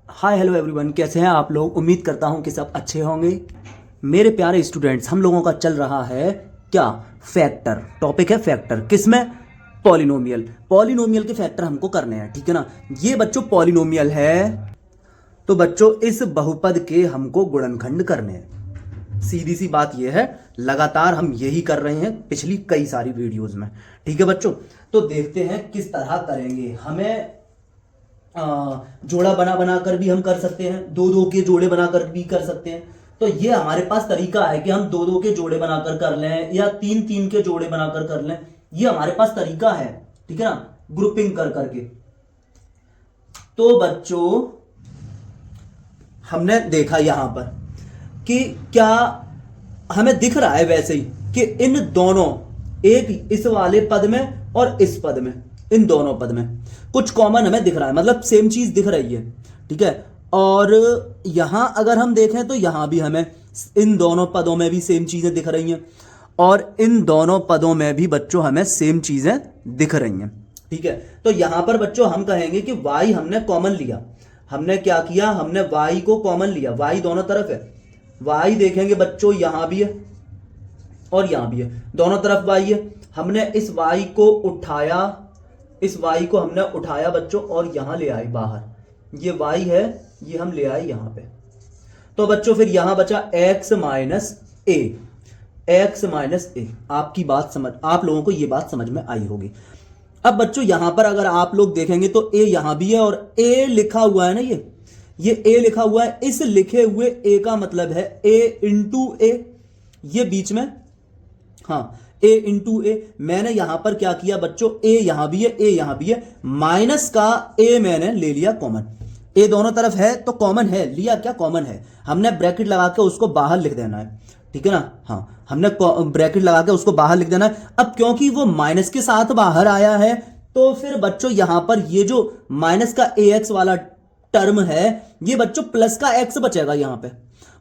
Hi hello everyone, कैसे हैं आप लोग। उम्मीद करता हूं कि सब अच्छे होंगे। मेरे प्यारे स्टूडेंट्स, हम लोगों का चल रहा है क्या, फैक्टर। टॉपिक है फैक्टर, किसमें, पॉलिनोमियल। पॉलिनोमियल के फैक्टर हमको करने हैं, ठीक है ना। ये बच्चों पॉलिनोमियल है, तो बच्चों इस बहुपद के हमको गुणनखंड करने हैं। सीधी सी बात यह है, लगातार हम यही कर रहे हैं पिछली कई सारी वीडियोस में, ठीक है बच्चों। तो देखते हैं किस तरह करेंगे। हमें जोड़ा बना बना कर भी हम कर सकते हैं, दो दो के जोड़े बनाकर भी कर सकते हैं। तो ये हमारे पास तरीका है कि हम दो दो के जोड़े बनाकर कर लें या तीन तीन के जोड़े बनाकर कर लें। ये हमारे पास तरीका है, ठीक है ना, ग्रुपिंग कर करके। तो बच्चों हमने देखा यहां पर कि क्या हमें दिख रहा है वैसे ही कि इन दोनों, एक इस वाले पद में और इस पद में, इन दोनों पद में कुछ कॉमन हमें दिख रहा है, मतलब सेम चीज दिख रही है, ठीक है। और यहां अगर हम देखें तो यहां भी हमें इन दोनों पदों में भी सेम चीजें दिख रही हैं और इन दोनों पदों में भी बच्चों हमें सेम चीजें दिख रही हैं, ठीक है। तो यहां पर बच्चों हम कहेंगे कि y हमने कॉमन लिया। हमने क्या किया, हमने y को कॉमन लिया। y दोनों तरफ है, y देखेंगे बच्चों यहां भी है और यहां भी है, दोनों तरफ y है। हमने इस y को उठाया, इस y को हमने उठाया बच्चों और यहां ले आए बाहर। ये y है, ये हम ले आए यहां पे। तो बच्चों फिर यहां बचा x माइनस ए, x माइनस ए। आपकी बात समझ, आप लोगों को ये बात समझ में आई होगी। अब बच्चों यहां पर अगर आप लोग देखेंगे तो a यहां भी है और a लिखा हुआ है ना, ये a लिखा हुआ है। इस लिखे हुए a का मतलब है a इंटू ए, ये बीच में, हाँ a इंटू ए। मैंने यहां पर क्या किया बच्चों, a यहां भी है, a यहां भी है, माइनस का a मैंने ले लिया कॉमन। a दोनों तरफ है तो कॉमन है, लिया क्या, कॉमन है। हमने ब्रैकेट लगा के उसको बाहर लिख देना है, ठीक है ना। हाँ, हमने ब्रैकेट लगा के उसको बाहर लिख देना है। अब क्योंकि वो माइनस के साथ बाहर आया है तो फिर बच्चों यहां पर ये जो माइनस का ax वाला टर्म है, ये बच्चों प्लस का x बचेगा यहां पे।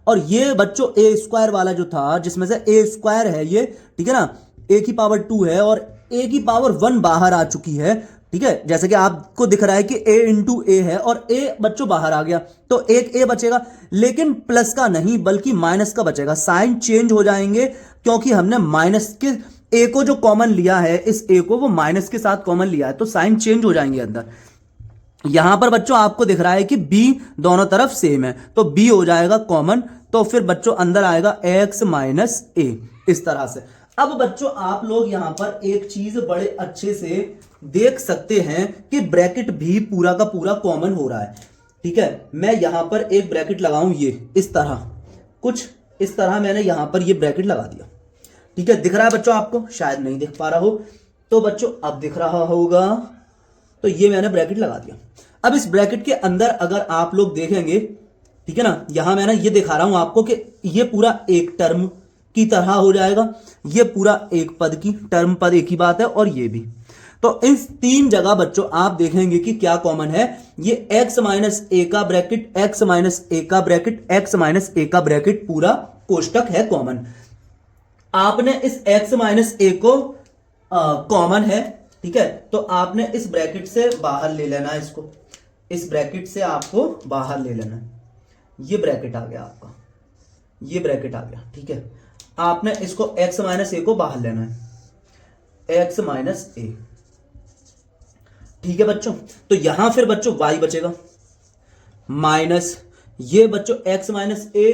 और ये बच्चों ए स्क्वायर वाला जो था, जिसमें से ए स्क्वायर है ये, ठीक है ना, ए की पावर 2 है और ए की पावर 1 बाहर आ चुकी है, ठीक है। जैसे कि आपको दिख रहा है कि a इंटू ए है और a बच्चों बाहर आ गया तो एक a बचेगा, लेकिन प्लस का नहीं बल्कि माइनस का बचेगा। साइन चेंज हो जाएंगे क्योंकि हमने माइनस के a को जो कॉमन लिया है, इस a को वो माइनस के साथ कॉमन लिया है, तो साइन चेंज हो जाएंगे अंदर। यहां पर बच्चों आपको दिख रहा है कि b दोनों तरफ सेम है तो b हो जाएगा कॉमन। तो फिर बच्चों अंदर आएगा x माइनस ए, इस तरह से। अब बच्चों आप लोग यहां पर एक चीज बड़े अच्छे से देख सकते हैं कि ब्रैकेट भी पूरा का पूरा कॉमन हो रहा है, ठीक है। मैं यहां पर एक ब्रैकेट लगाऊं, ये इस तरह, कुछ इस तरह मैंने यहां पर ये ब्रैकेट लगा दिया, ठीक है। दिख रहा है बच्चों आपको, शायद नहीं दिख पा रहा हो तो बच्चों अब दिख रहा होगा। तो ये मैंने ब्रैकेट लगा दिया। अब इस ब्रैकेट के अंदर अगर आप लोग देखेंगे, ठीक है ना, यहां मैं ना ये दिखा रहा हूं आपको कि ये पूरा एक टर्म की तरह हो जाएगा, ये पूरा एक पद की टर्म, पद एक ही बात है, और ये भी। तो इस तीन जगह बच्चों आप देखेंगे कि क्या कॉमन है, ये x माइनस ए का ब्रैकेट, x माइनस ए का ब्रैकेट, x माइनस ए का ब्रैकेट, पूरा कोष्टक है कॉमन। आपने इस x माइनस ए को कॉमन है, ठीक है, तो आपने इस ब्रैकेट से बाहर ले लेना है इसको, इस ब्रैकेट से आपको बाहर ले लेना है। ये ब्रैकेट आ गया आपका, ये ब्रैकेट आ गया, ठीक है। आपने इसको x माइनस ए को बाहर लेना है, x माइनस ए, ठीक है बच्चों। तो यहां फिर बच्चों y बचेगा माइनस, ये बच्चों x माइनस ए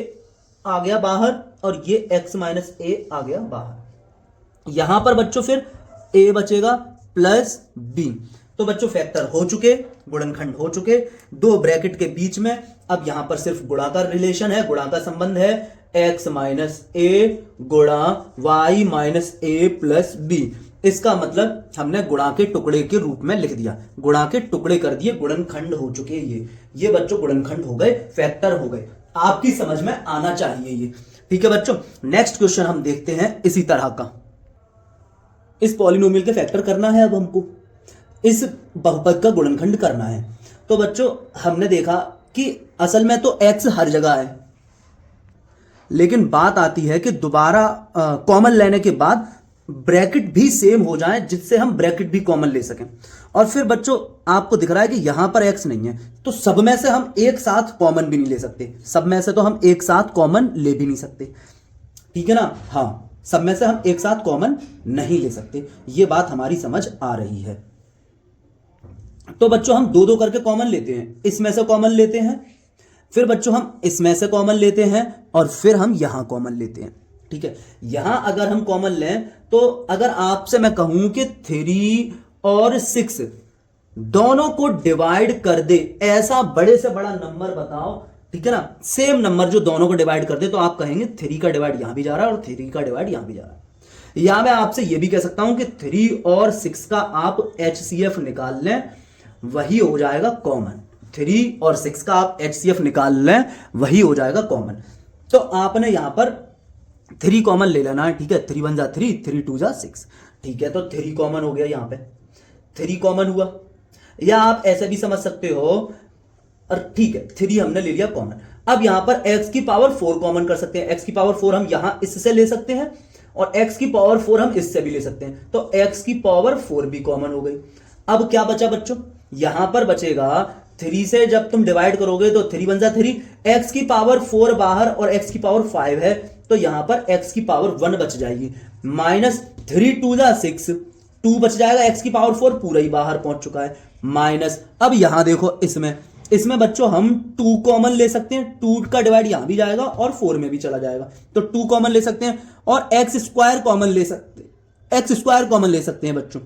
आ गया बाहर और ये x माइनस ए आ गया बाहर। यहां पर बच्चों फिर a बचेगा प्लस b। तो बच्चों फैक्टर हो चुके, गुणनखंड हो चुके, दो ब्रैकेट के बीच में। अब यहां पर सिर्फ गुणा का रिलेशन है, गुणा का संबंध है, x माइनस ए गुणा y माइनस ए प्लस बी। इसका मतलब हमने गुणा के टुकड़े के रूप में लिख दिया, गुणा के टुकड़े कर दिए, गुणनखंड हो चुके ये बच्चों गुणनखंड हो गए, फैक्टर हो गए। आपकी समझ में आना चाहिए ये, ठीक है बच्चों। नेक्स्ट क्वेश्चन हम देखते हैं इसी तरह का। इस पॉलिनोमियल के फैक्टर करना है, अब हमको इस बहुपद का गुणनखंड करना है। तो बच्चों हमने देखा कि असल में तो x हर जगह है, लेकिन बात आती है कि दोबारा कॉमन लेने के बाद ब्रैकेट भी सेम हो जाए, जिससे हम ब्रैकेट भी कॉमन ले सकें। और फिर बच्चों आपको दिख रहा है कि यहां पर x नहीं है, तो सब में से हम एक साथ कॉमन भी नहीं ले सकते, सब में से तो हम एक साथ कॉमन ले भी नहीं सकते, ठीक है ना। हाँ, सब में से हम एक साथ कॉमन नहीं ले सकते, ये बात हमारी समझ आ रही है। तो बच्चों हम दो दो करके कॉमन लेते हैं, इसमें से कॉमन लेते हैं, फिर बच्चों हम इसमें से कॉमन लेते हैं, और फिर हम यहां कॉमन लेते हैं, ठीक है। यहां अगर हम कॉमन लें तो अगर आपसे मैं कहूं कि 3 और 6 दोनों को डिवाइड कर दे, ऐसा बड़े से बड़ा नंबर बताओ, ठीक है ना, सेम नंबर जो दोनों को डिवाइड कर दे, तो आप कहेंगे 3 का डिवाइड यहां भी जा रहा है और 3 का डिवाइड यहां भी जा रहा है। या मैं आपसे यह भी कह सकता हूं कि 3 और 6 का आप HCF निकाल लें, वही हो जाएगा कॉमन। 3 और 6 का आप HCF निकाल लें, वही हो जाएगा कॉमन। तो आपने यहां पर 3 कॉमन ले लेना है, ठीक है। 3 1 जा 3, 3 2 जा 6, ठीक है। तो 3 कॉमन हो गया, यहां पे 3 कॉमन हुआ। या आप ऐसे भी समझ सकते हो, और ठीक है 3 हमने ले लिया कॉमन। अब यहां पर x की पावर 4 कॉमन कर सकते हैं, x की पावर 4 हम यहां इससे ले सकते हैं, और x की पावर 4 हम इससे भी ले सकते हैं, तो x की पावर 4 भी कॉमन हो गई। अब क्या बचा बच्चों, यहां पर बचेगा 3 से जब तुम डिवाइड करोगे तो 3 1 जा 3, x की पावर 4 बाहर और x की पावर 5 है, तो यहां पर x की पावर 1 बच जाएगी, माइनस 3 2 जा 6, 2 बच जाएगा, x की पावर 4 पूरा ही बाहर पहुंच चुका है, माइनस। अब यहां देखो इसमें बच्चों हम 2 कॉमन ले सकते हैं, 2 का डिवाइड यहां भी जाएगा और 4 में भी चला जाएगा, तो 2 कॉमन ले सकते हैं, और x स्क्वायर कॉमन ले सकते हैं, x स्क्वायर कॉमन ले सकते हैं बच्चों,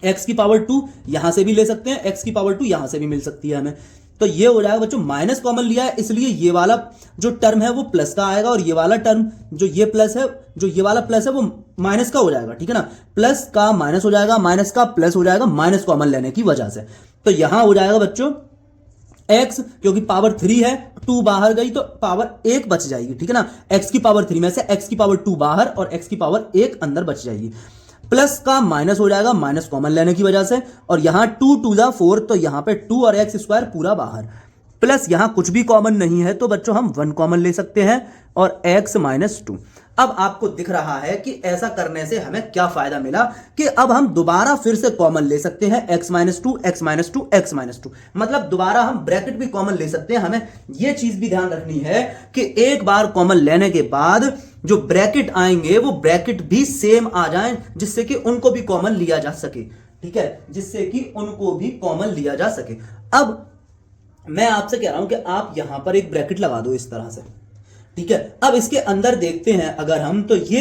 x की पावर 2 यहां से भी ले सकते हैं, x की पावर 2 यहां से भी मिल सकती है हमें। तो ये हो जाएगा बच्चों, माइनस कॉमन लिया है इसलिए ये वाला जो टर्म है वो प्लस का आएगा, और ये वाला टर्म जो ये प्लस है, जो ये वाला प्लस है वो माइनस का हो जाएगा, ठीक है ना। प्लस का माइनस हो जाएगा, माइनस का प्लस हो जाएगा, माइनस कॉमन लेने की वजह से। तो यहां हो जाएगा बच्चों x, क्योंकि पावर 3 है, 2 बाहर गई तो पावर 1 बच जाएगी, ठीक है ना। x की पावर 3 में से x की पावर 2 बाहर और x की पावर 1 अंदर बच जाएगी। प्लस का माइनस हो जाएगा, माइनस कॉमन लेने की वजह से, और यहां 2 2 जा 4, तो यहां पे 2 और x स्क्वायर पूरा बाहर, प्लस यहां कुछ भी कॉमन नहीं है, तो बच्चों हम 1 कॉमन ले सकते हैं, और x माइनस 2। अब आपको दिख रहा है कि ऐसा करने से हमें क्या फायदा मिला, कि अब हम दोबारा फिर से कॉमन ले सकते हैं x minus 2, x minus 2, x minus 2, मतलब दोबारा हम ब्रैकेट भी कॉमन ले सकते हैं। हमें यह चीज भी ध्यान रखनी है कि एक बार कॉमन लेने के बाद जो ब्रैकेट आएंगे वो ब्रैकेट भी सेम आ जाएं, जिससे कि उनको भी कॉमन लिया जा सके, ठीक है, जिससे कि उनको भी कॉमन लिया जा सके। अब मैं आपसे कह रहा हूं कि आप यहां पर एक ब्रैकेट लगा दो इस तरह से, ठीक है। अब इसके अंदर देखते हैं अगर हम, तो ये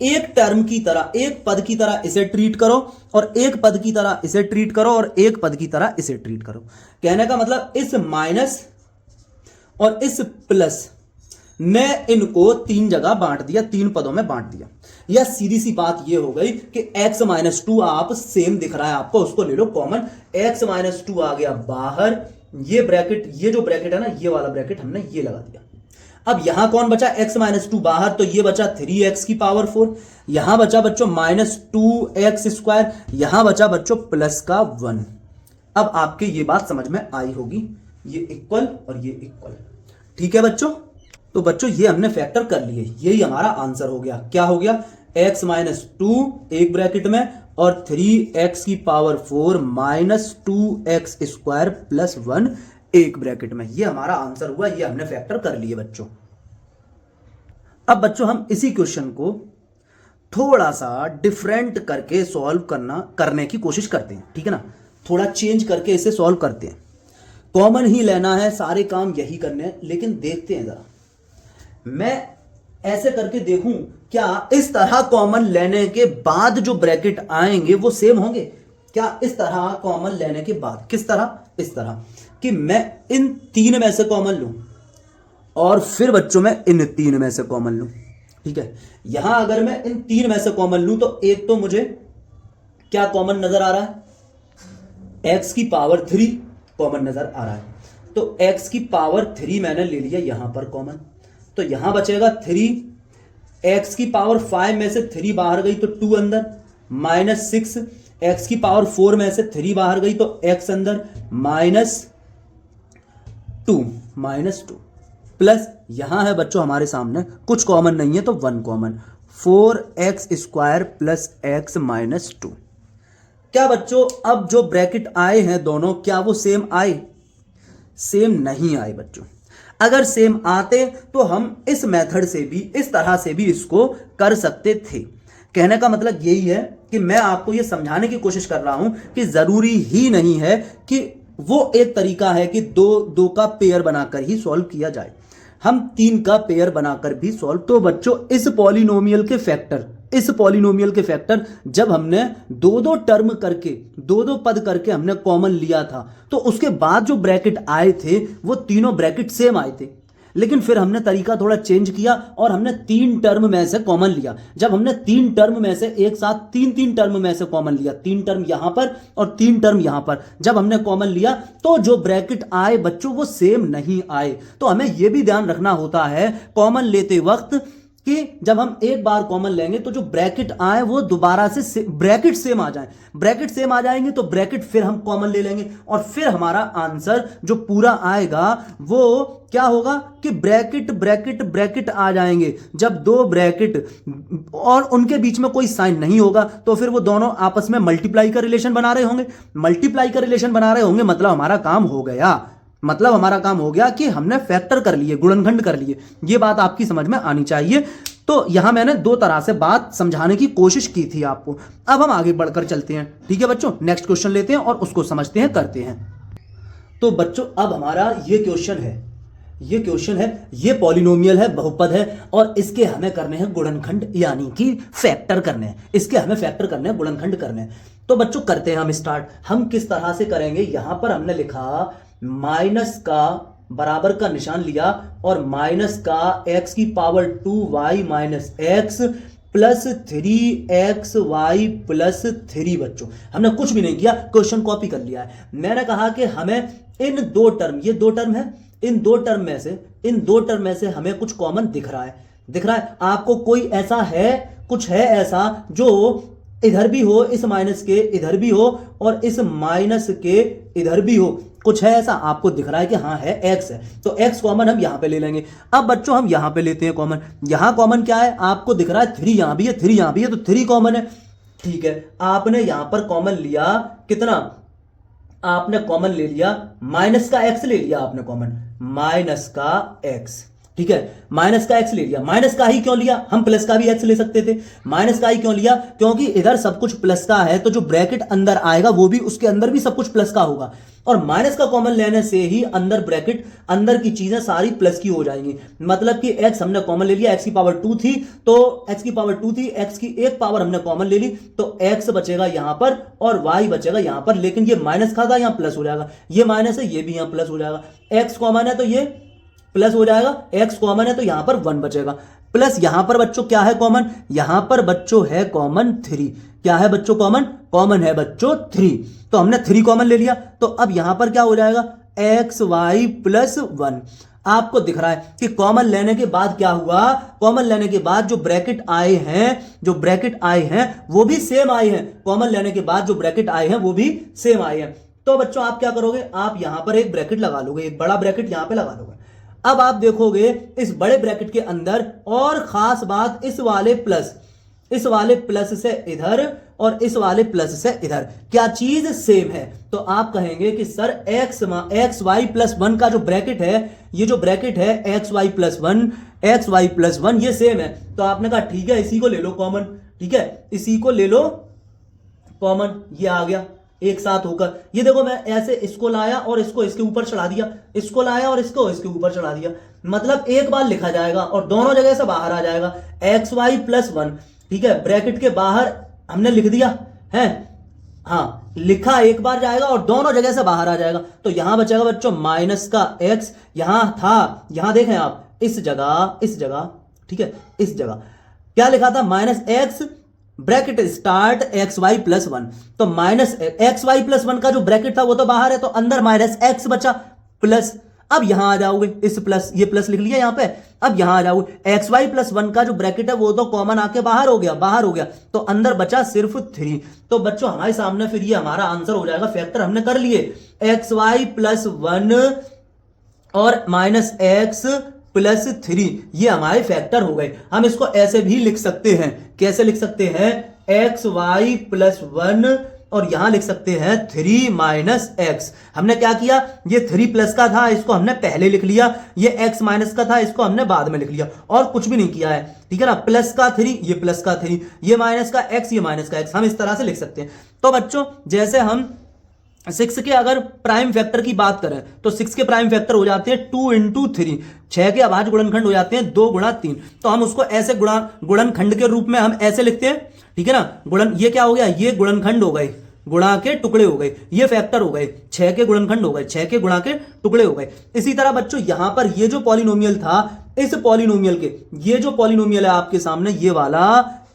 एक टर्म की तरह, एक पद की तरह इसे ट्रीट करो, और एक पद की तरह इसे ट्रीट करो, और एक पद की तरह इसे ट्रीट करो। कहने का मतलब इस माइनस और इस प्लस ने इनको 3 जगह बांट दिया, 3 पदों में बांट दिया। यह सीधी सी बात यह हो गई कि x माइनस 2 आप सेम दिख रहा है आपको, उसको ले लो कॉमन, x माइनस 2 आ गया बाहर, ये ब्रैकेट, ये जो ब्रैकेट है ना, ये वाला ब्रैकेट हमने ये लगा दिया। अब यहां कौन बचा, x माइनस 2 बाहर, तो ये बचा 3x की पावर 4, यहां बचा बच्चों माइनस 2x स्क्वायर, यहां बचा बच्चों प्लस का 1। अब आपके ये बात समझ में आई होगी, ये इक्वल और ये इक्वल, ठीक है बच्चों। तो बच्चों ये हमने फैक्टर कर लिए, यही हमारा आंसर हो गया। क्या हो गया, x माइनस 2 एक ब्रैकेट में, और 3x की power 4 minus 2x square plus 1 एक ब्रैकेट में, ये हमारा आंसर हुआ, ये हमने फैक्टर कर लिए बच्चों। अब बच्चों हम इसी क्वेश्चन को थोड़ा सा डिफरेंट करके सॉल्व करने की कोशिश करते हैं, ठीक है ना, थोड़ा चेंज करके इसे सॉल्व करते हैं। कॉमन ही लेना है, सारे काम यही करने हैं, लेकिन देखते हैं जरा, मैं ऐसे करके देखूं क्या इस तरह कॉमन लेने के बाद जो ब्रैकेट आएंगे वो सेम होंगे क्या। इस तरह कॉमन लेने के बाद, किस तरह, इस तरह कि मैं इन 3 में से कॉमन लूं, और फिर बच्चों मैं इन 3 में से कॉमन लूं, ठीक है। यहां अगर मैं इन 3 में से कॉमन लूं, तो एक तो मुझे क्या कॉमन नजर आ रहा है, x की पावर 3 कॉमन नजर आ रहा है, तो x की पावर 3 मैंने ले लिया यहां पर कॉमन, तो यहां बचेगा 3, x की पावर 5 में से 3 बाहर गई तो 2 अंदर, माइनस 6, x की पावर 4 में से 3 बाहर गई तो x अंदर, माइनस 2 प्लस यहां है बच्चों हमारे सामने कुछ कॉमन नहीं है तो 1 common, 4x square plus x minus 2। क्या बच्चों अब जो ब्रैकेट आए हैं दोनों, क्या वो सेम आए? सेम नहीं आए बच्चों। अगर सेम आते तो हम इस मेथड से भी, इस तरह से भी इसको कर सकते थे। कहने का मतलब यही है कि मैं आपको ये समझाने की कोशिश कर रहा हूं कि जरूरी ही नहीं है कि वो एक तरीका है कि दो का पेयर बनाकर ही सॉल्व किया जाए, हम 3 का पेयर बनाकर भी सॉल्व। तो बच्चों इस पॉलिनोमियल के फैक्टर जब हमने दो टर्म करके, दो पद करके हमने कॉमन लिया था, तो उसके बाद जो ब्रैकेट आए थे वो तीनों ब्रैकेट सेम आए थे। लेकिन फिर हमने तरीका थोड़ा चेंज किया और हमने 3 टर्म में से कॉमन लिया। जब हमने 3 टर्म में से एक साथ 3 टर्म में से कॉमन लिया, 3 टर्म यहां पर और 3 टर्म यहां पर, जब हमने कॉमन लिया तो जो ब्रैकेट आए बच्चों वो सेम नहीं आए। तो हमें यह भी ध्यान रखना होता है कॉमन लेते वक्त कि जब हम एक बार कॉमन लेंगे तो जो ब्रैकेट आए वो दोबारा से ब्रैकेट सेम आ जाए। ब्रैकेट सेम आ जाएंगे तो ब्रैकेट फिर हम कॉमन ले लेंगे और फिर हमारा आंसर जो पूरा आएगा वो क्या होगा कि ब्रैकेट ब्रैकेट ब्रैकेट आ जाएंगे। जब 2 ब्रैकेट और उनके बीच में कोई साइन नहीं होगा तो फिर वो दोनों आपस में मल्टीप्लाई का रिलेशन बना रहे होंगे। मल्टीप्लाई का रिलेशन बना रहे होंगे मतलब हमारा काम हो गया, मतलब हमारा काम हो गया कि हमने फैक्टर कर लिए, गुणनखंड कर लिए। ये बात आपकी समझ में आनी चाहिए। तो यहां मैंने 2 तरह से बात समझाने की कोशिश की थी आपको। अब हम आगे बढ़कर चलते हैं, ठीक है बच्चों। नेक्स्ट क्वेश्चन लेते हैं और उसको समझते हैं, करते हैं। तो बच्चों अब हमारा ये क्वेश्चन है, ये पॉलिनोमियल है, बहुपद है और इसके हमें करने हैं गुणनखंड, यानी कि फैक्टर करने हैं। इसके हमें फैक्टर करने हैं, गुणनखंड करने हैं। तो बच्चों करते हैं हम स्टार्ट। हम किस तरह से करेंगे, यहां पर हमने लिखा माइनस का बराबर का निशान लिया और माइनस का x की power 2y minus x plus 3xy plus 3। बच्चों हमने कुछ भी नहीं किया, क्वेश्चन कॉपी कर लिया है। मैंने कहा कि हमें इन 2 टर्म, ये 2 टर्म है, इन दो टर्म में से हमें कुछ कॉमन दिख रहा है। आपको कोई ऐसा है, कुछ है ऐसा जो इधर भी हो, इस माइनस के इधर भी हो और इस माइनस के इधर भी हो, कुछ है ऐसा आपको दिख रहा है कि हाँ है, x है, तो x कॉमन हम यहां पे ले लेंगे। अब बच्चों हम यहां पे लेते हैं कॉमन। यहां कॉमन क्या है, आपको दिख रहा है 3 यहां भी है, 3 यहां भी है, तो 3 कॉमन है। ठीक है, आपने यहां पर कॉमन लिया कितना, आपने कॉमन ले लिया माइनस का x ले लिया, आपने कॉमन माइनस का x। ठीक है, माइनस का x ले लिया। माइनस का ही क्यों लिया, हम प्लस का भी x ले सकते थे। माइनस का ही क्यों लिया, क्योंकि इधर सब कुछ प्लस का है तो जो ब्रैकेट अंदर आएगा वो भी, उसके अंदर भी सब कुछ प्लस का होगा और माइनस का कॉमन लेने से ही अंदर ब्रैकेट, अंदर की चीजें सारी प्लस की हो जाएंगी। मतलब कि x हमने कॉमन ले लिया, x की पावर 2 थी तो x की पावर 2 थी, x की एक पावर हमने कॉमन ले ली तो x बचेगा यहां पर और y बचेगा यहां पर। लेकिन ये माइनस का था, यहां प्लस हो जाएगा, ये माइनस है, ये भी यहां प्लस हो जाएगा। x कॉमन है तो ये प्लस हो जाएगा, x कॉमन है तो यहां पर 1 बचेगा। प्लस यहां पर बच्चों क्या है कॉमन, यहां पर बच्चों है कॉमन 3। क्या है बच्चों कॉमन, कॉमन है बच्चों 3। तो हमने 3 कॉमन ले लिया तो अब यहां पर क्या हो जाएगा, xy प्लस 1। आपको दिख रहा है कि कॉमन लेने के बाद क्या हुआ, कॉमन लेने के बाद जो ब्रैकेट आए हैं वो भी सेम आए हैं। कॉमन लेने के बाद जो ब्रैकेट आए हैं वो भी सेम आए हैं। तो बच्चों आप क्या करोगे, आप यहां पर एक ब्रैकेट लगा लोगे, एक बड़ा ब्रैकेट यहां पर लगा लोगे। अब आप देखोगे इस बड़े ब्रैकेट के अंदर, और खास बात इस वाले प्लस से इधर और इस वाले प्लस से इधर क्या चीज सेम है। तो आप कहेंगे कि सर xy प्लस 1 का जो ब्रैकेट है, ये जो ब्रैकेट है xy प्लस 1 ये सेम है। तो आपने कहा ठीक है, इसी को ले लो कॉमन। ठीक है, इसी को ले लो कॉमन, ये आ गया एक साथ होकर। ये देखो मैं ऐसे इसको लाया और इसको इसके ऊपर चढ़ा दिया, इसको लाया और इसको इसके ऊपर चढ़ा दिया, मतलब एक बार लिखा जाएगा और दोनों जगह से बाहर आ जाएगा xy प्लस 1। ठीक है, ब्रैकेट के बाहर हमने लिख दिया है, हाँ लिखा एक बार जाएगा और दोनों जगह से बाहर आ जाएगा। तो यहां बचेगा बच्चों माइनस का x, यहां था, यहां देखें आप इस जगह, ठीक है, इस जगह क्या लिखा था, minus x bracket start xy plus 1। तो माइनस xy प्लस 1 का जो ब्रैकेट था वो तो बाहर है, तो अंदर माइनस x बचा प्लस। अब यहां आ जाओगे, इस प्लस, ये प्लस लिख लिया यहां पे। अब यहां आ जाओगे, xy प्लस 1 का जो ब्रैकेट है वो तो कॉमन आके बाहर हो गया, तो अंदर बचा सिर्फ 3। तो बच्चों हमारे सामने फिर ये हमारा आंसर हो जाएगा, फैक्टर हमने कर लिए, xy प्लस 1 और माइनस x प्लस 3, ये हमारे फैक्टर हो गए। हम इसको ऐसे भी लिख सकते हैं, कैसे लिख सकते हैं, xy प्लस 1 और यहां लिख सकते हैं 3 माइनस एक्स। हमने क्या किया, ये 3 प्लस का था, इसको हमने पहले लिख लिया, ये x माइनस का था, इसको हमने बाद में लिख लिया, और कुछ भी नहीं किया है, ठीक है ना। प्लस का 3, ये प्लस का 3, ये माइनस का x, ये माइनस का x, हम इस तरह से लिख सकते हैं। तो बच्चों जैसे हम 6 के अगर प्राइम फैक्टर की बात करें तो 6 के प्राइम फैक्टर हो जाते हैं 2 इंटू 3, 6 के अभाज्य गुणनखंड हो जाते हैं 2 गुणा 3। तो हम उसको ऐसे गुणनखंड के रूप में हम ऐसे लिखते हैं, ठीक है ना। ये क्या हो गया, ये गुणनखंड हो गए, गुणा के टुकड़े हो गए, ये फैक्टर हो गए, 6 के गुणनखंड हो गए, 6 के गुणा के टुकड़े हो गए। इसी तरह बच्चों यहां पर ये जो पॉलिनोमियल था, इस पॉलिनोमियल के, ये जो पॉलिनोमियल है आपके सामने, ये वाला,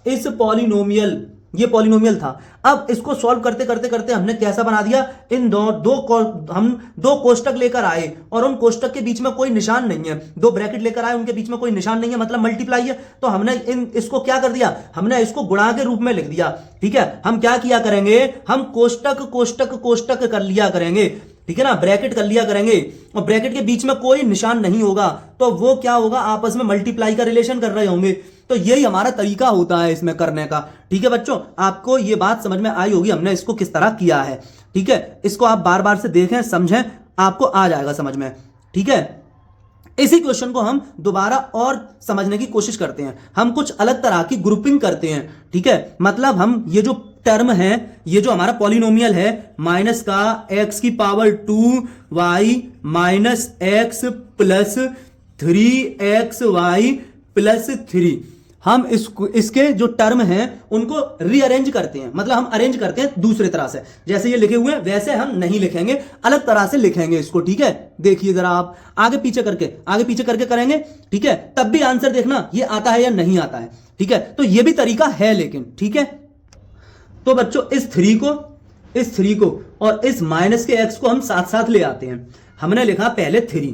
इस पॉलिनोमियल, ये पॉलिनोमियल था। अब इसको सॉल्व करते करते करते हमने कैसा बना दिया, हम दो कोष्टक लेकर आए और उन कोष्टक के बीच में कोई निशान नहीं है, दो ब्रैकेट लेकर आए, उनके बीच में कोई निशान नहीं है, मतलब मल्टीप्लाई है। तो हमने इसको क्या कर दिया, हमने इसको गुणा के रूप में लिख दिया, ठीक है। हम क्या किया करेंगे, हम कोष्टक कोष्टक कोष्टक कर लिया करेंगे, ठीक है ना, ब्रैकेट कर लिया करेंगे, और ब्रैकेट के बीच में कोई निशान नहीं होगा, तो वो क्या होगा, आपस में मल्टीप्लाई का रिलेशन कर रहे होंगे। तो यही हमारा तरीका होता है इसमें करने का, ठीक है बच्चों। आपको ये बात समझ में आई होगी हमने इसको किस तरह किया है, ठीक है। इसको आप बार बार से देखें, समझें, आपको आ जाएगा समझ में, ठीक है। इसी क्वेश्चन को हम दोबारा और समझने की कोशिश करते हैं, हम कुछ अलग तरह की ग्रुपिंग करते हैं, ठीक है। मतलब हम ये जो टर्म है, ये जो हमारा पॉलिनोमियल है, माइनस का x की power 2y minus x plus 3xy plus 3, हम इसके जो टर्म हैं उनको रीअरेंज करते हैं, मतलब हम अरेंज करते हैं दूसरे तरह से। जैसे ये लिखे हुए हैं वैसे हम नहीं लिखेंगे, अलग तरह से लिखेंगे इसको, ठीक है। देखिए जरा आप आगे पीछे करके करेंगे, ठीक है, तब भी आंसर देखना ये आता है या नहीं आता है, ठीक है। तो ये भी तरीका है लेकिन, ठीक है। तो बच्चों इस 3 को और इस माइनस के x को हम साथ साथ ले आते हैं। हमने लिखा पहले 3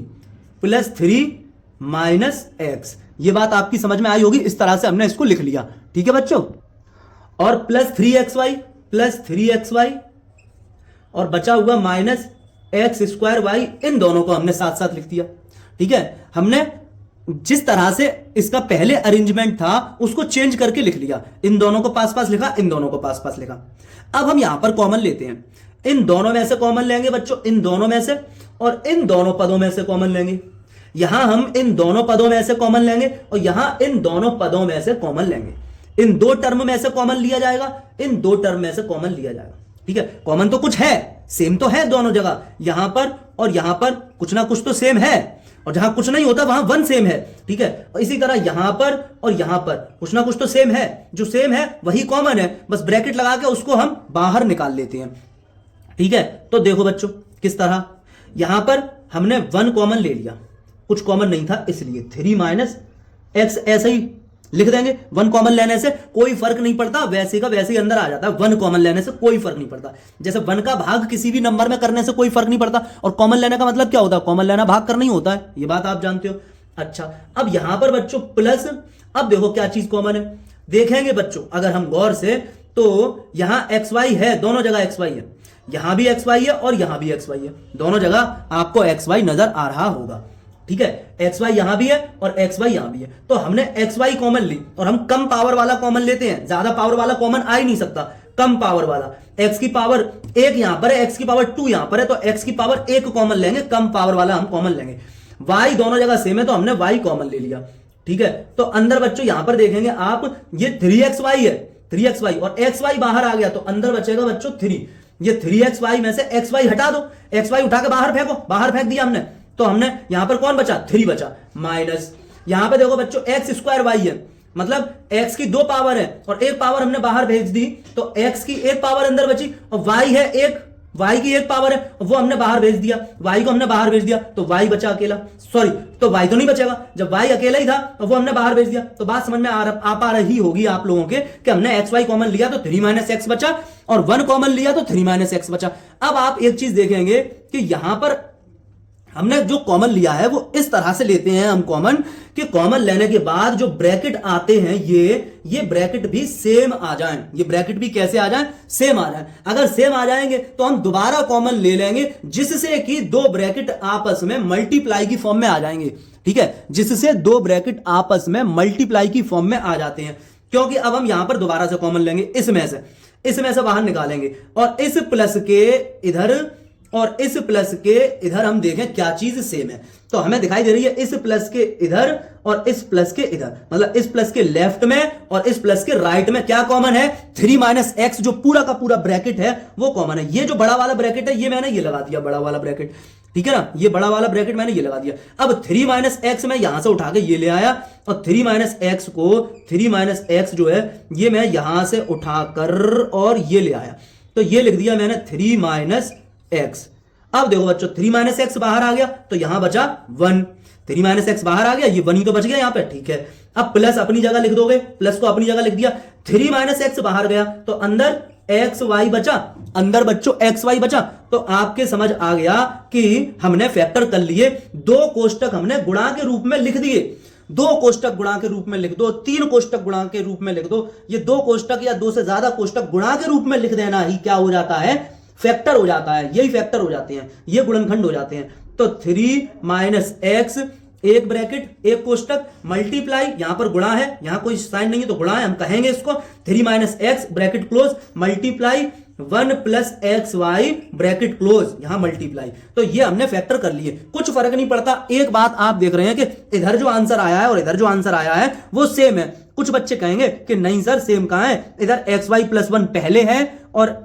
प्लस 3 माइनस x, ये बात आपकी समझ में आई होगी, इस तरह से हमने इसको लिख लिया, ठीक है बच्चों। और प्लस 3xy और बचा हुआ माइनस एक्स स्क्वायर वाई, इन दोनों को हमने साथ साथ लिख दिया, ठीक है। हमने जिस तरह से इसका पहले अरेंजमेंट था उसको चेंज करके लिख लिया, इन दोनों को पास पास लिखा, इन दोनों को पास पास लिखा। अब हम यहां पर कॉमन लेते हैं, इन दोनों में से कॉमन लेंगे बच्चों, इन दोनों में से, और इन दोनों पदों में से कॉमन लेंगे। यहां हम इन दोनों पदों में से कॉमन लेंगे और यहां इन दोनों पदों में से कॉमन लेंगे। इन दो टर्म में से कॉमन लिया जाएगा, इन दो टर्म में से कॉमन लिया जाएगा, ठीक है। कॉमन तो कुछ है, सेम तो है दोनों जगह, यहां पर और यहां पर कुछ ना कुछ तो सेम है, और जहां कुछ नहीं होता वहां 1 सेम है, ठीक है। और इसी तरह यहां पर और यहां पर कुछ ना कुछ तो सेम है, जो सेम है वही कॉमन है, बस ब्रैकेट लगा के उसको हम बाहर निकाल लेते हैं, ठीक है। तो देखो बच्चों किस तरह, यहां पर हमने 1 कॉमन ले लिया, कुछ कॉमन नहीं था इसलिए 3 माइनस एक्स ऐसे ही लिख देंगे। 1 कॉमन लेने से कोई फर्क नहीं पड़ता, वैसे का वैसे ही अंदर आ जाता है, 1 कॉमन लेने से कोई फर्क नहीं पड़ता। जैसे 1 का भाग किसी भी नंबर में करने से कोई फर्क नहीं पड़ता, और कॉमन लेने का मतलब क्या होता है, कॉमन लेना भाग करना ही होता है, ये बात आप जानते हो। अच्छा, अब यहां पर बच्चों प्लस, अब देखो क्या चीज कॉमन है, देखेंगे बच्चों अगर हम गौर से, तो यहां एक्स वाई है, दोनों जगह एक्स वाई है, यहां भी एक्स वाई है और यहां भी एक्स वाई है, दोनों जगह आपको एक्स वाई नजर आ रहा होगा, ठीक है। एक्स वाई यहां भी है और एक्स वाई यहां भी है, तो हमने एक्स वाई कॉमन ली, और हम कम पावर वाला कॉमन लेते हैं, ज्यादा पावर वाला कॉमन आ ही नहीं सकता, कम पावर वाला। एक्स की पावर 1 यहां पर है, एक्स की पावर 2 यहां पर है, तो एक्स की पावर 1 कॉमन लेंगे, कम पावर वाला हम कॉमन लेंगे। वाई दोनों जगह सेम है तो हमने वाई कॉमन ले लिया, ठीक है। तो अंदर बच्चों यहां पर देखेंगे आप, ये 3xy है, 3xy, और xy बाहर आ गया तो अंदर बचेगा बच्चों 3। ये 3xy में से xy हटा दो, xy उठा के बाहर फेंको, बाहर फेंक दिया हमने, तो हमने यहां पर कौन बचा, 3 बचा, माइनस यहां पे देखो बच्चों एक्स स्क्वायर वाई है, मतलब x की 2 पावर है और 1 पावर हमने बाहर भेज दी, तो x की 1 पावर अंदर बची, और y है 1, y की 1 पावर है, वो हमने बाहर भेज दिया, y को हमने बाहर भेज दिया, तो y बचा अकेला, सॉरी तो y तो नहीं बचेगा, जब y अकेला ही था तो वो हमने बाहर भेज दिया। तो बात समझ में आ पा रही होगी आप लोगों के कि हमने एक्स वाई कॉमन लिया तो 3 माइनस एक्स बचा, और 1 कॉमन लिया तो 3 माइनस एक्स बचा। अब आप एक चीज देखेंगे कि यहां पर हमने जो कॉमन लिया है वो इस तरह से लेते हैं हम कॉमन, कि कॉमन लेने के बाद जो ब्रैकेट आते हैं ये ब्रैकेट भी सेम आ जाएं, ये ब्रैकेट भी कैसे आ जाएं, सेम आ जाएं। अगर सेम आ जाएंगे तो हम दोबारा कॉमन ले लेंगे, जिससे कि 2 ब्रैकेट आपस में मल्टीप्लाई की फॉर्म में आ जाएंगे, ठीक है, जिससे 2 ब्रैकेट आपस में मल्टीप्लाई की फॉर्म में आ जाते हैं। क्योंकि अब हम यहां पर दोबारा से कॉमन लेंगे, इसमें से इसमें से बाहर निकालेंगे और इस प्लस के इधर और इस प्लस के इधर हम देखें क्या चीज सेम है। तो हमें दिखाई दे रही है इस प्लस के इधर और इस प्लस के इधर, मतलब इस प्लस के लेफ्ट में और इस प्लस के राइट में क्या कॉमन है, 3 माइनस एक्स जो पूरा का पूरा ब्रैकेट है वो कॉमन है। ये जो बड़ा वाला ब्रैकेट है ये मैंने ये लगा दिया, बड़ा वाला ब्रैकेट, ठीक है ना, ये बड़ा वाला ब्रैकेट मैंने ये लगा दिया। अब 3 माइनस एक्स मैं यहां से उठा के ये ले आया और 3 माइनस एक्स को 3 माइनस एक्स जो है ये मैं यहां से उठाकर और ये ले आया, तो ये लिख दिया मैंने 3 माइनस एक्स। अब देखो बच्चों 3 माइनस एक्स बाहर आ गया तो यहां बचा 1, 3 माइनस एक्स बाहर आ गया, ये 1 ही तो बच गया यहां पे, ठीक है। अब प्लस अपनी जगह लिख दोगे, प्लस को अपनी जगह लिख दिया, 3 माइनस एक्स बाहर गया तो अंदर एक्स वाई बचा, अंदर बच्चों एक्स वाई बचा। तो आपके समझ आ गया कि हमने फैक्टर कर लिए, 2 कोष्टक हमने गुणा के रूप में लिख दिए, 2 कोष्टक गुणा के रूप में लिख दो, 3 कोष्टक गुणा के रूप में लिख दो, ये 2 कोष्टक या 2 से ज्यादा कोष्टक गुणा के रूप में लिख देना ही क्या हो जाता है, फैक्टर हो जाता है। यही फैक्टर हो जाते हैं, ये गुणनखंड हो जाते हैं। तो 3 माइनस एक्स एक ब्रैकेट एक कोष्टक मल्टीप्लाई, यहां पर गुणा है, यहां कोई साइन नहीं है तो गुणा है, हम कहेंगे इसको 3 minus X bracket close multiply 1 plus X Y bracket close, यहां मल्टीप्लाई। तो ये हमने फैक्टर कर लिए, कुछ फर्क नहीं पड़ता। एक बात आप देख रहे हैं कि इधर जो आंसर आया है और इधर जो आंसर आया है वो सेम है। कुछ बच्चे कहेंगे कि नहीं सर सेम कहां है, इधर एक्स वाई प्लस 1 पहले है और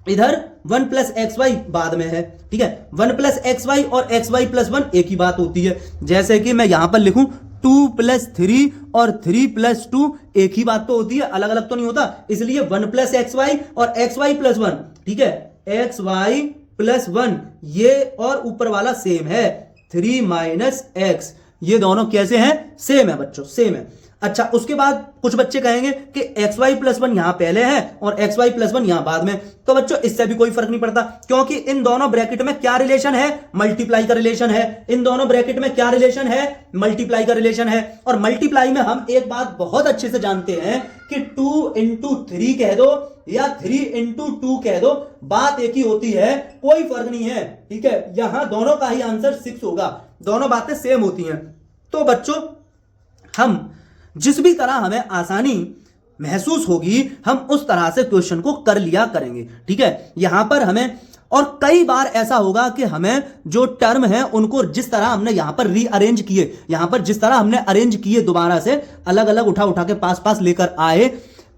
इधर 1 प्लस एक्स वाई बाद में है, ठीक है। 1 प्लस एक्स वाई और एक्स वाई प्लस 1 एक ही बात होती है। जैसे कि मैं यहां पर लिखूं 2 प्लस 3 और 3 प्लस 2 एक ही बात तो होती है, अलग अलग तो नहीं होता। इसलिए 1 प्लस एक्स वाई और एक्स वाई प्लस 1, ठीक है, एक्स वाई प्लस 1 ये और ऊपर वाला सेम है, 3 माइनस एक्स, ये दोनों कैसे हैं, सेम है बच्चों, सेम है। अच्छा, उसके बाद कुछ बच्चे कहेंगे कि एक्स वाई प्लस 1 यहां पहले है और एक्स वाई प्लस 1 यहां बाद में। तो बच्चों इससे भी कोई फर्क नहीं पड़ता, क्योंकि इन दोनों ब्रैकेट में क्या रिलेशन है, मल्टीप्लाई का रिलेशन है। इन दोनों ब्रैकेट में क्या रिलेशन है, मल्टीप्लाई का रिलेशन है। और मल्टीप्लाई में हम एक बात बहुत अच्छे से जानते हैं कि 2 इंटू 3 कह दो या 3 इंटू 2 कह दो, बात एक ही होती है, कोई फर्क नहीं है, ठीक है। यहां दोनों का ही आंसर 6 होगा, दोनों बातें सेम होती हैं। तो बच्चों हम जिस भी तरह हमें आसानी महसूस होगी हम उस तरह से क्वेश्चन को कर लिया करेंगे, ठीक है। यहां पर हमें और कई बार ऐसा होगा कि हमें जो टर्म है उनको जिस तरह हमने यहां पर रीअरेंज किए, यहां पर जिस तरह हमने अरेंज किए दोबारा से अलग अलग उठा उठा के पास पास लेकर आए,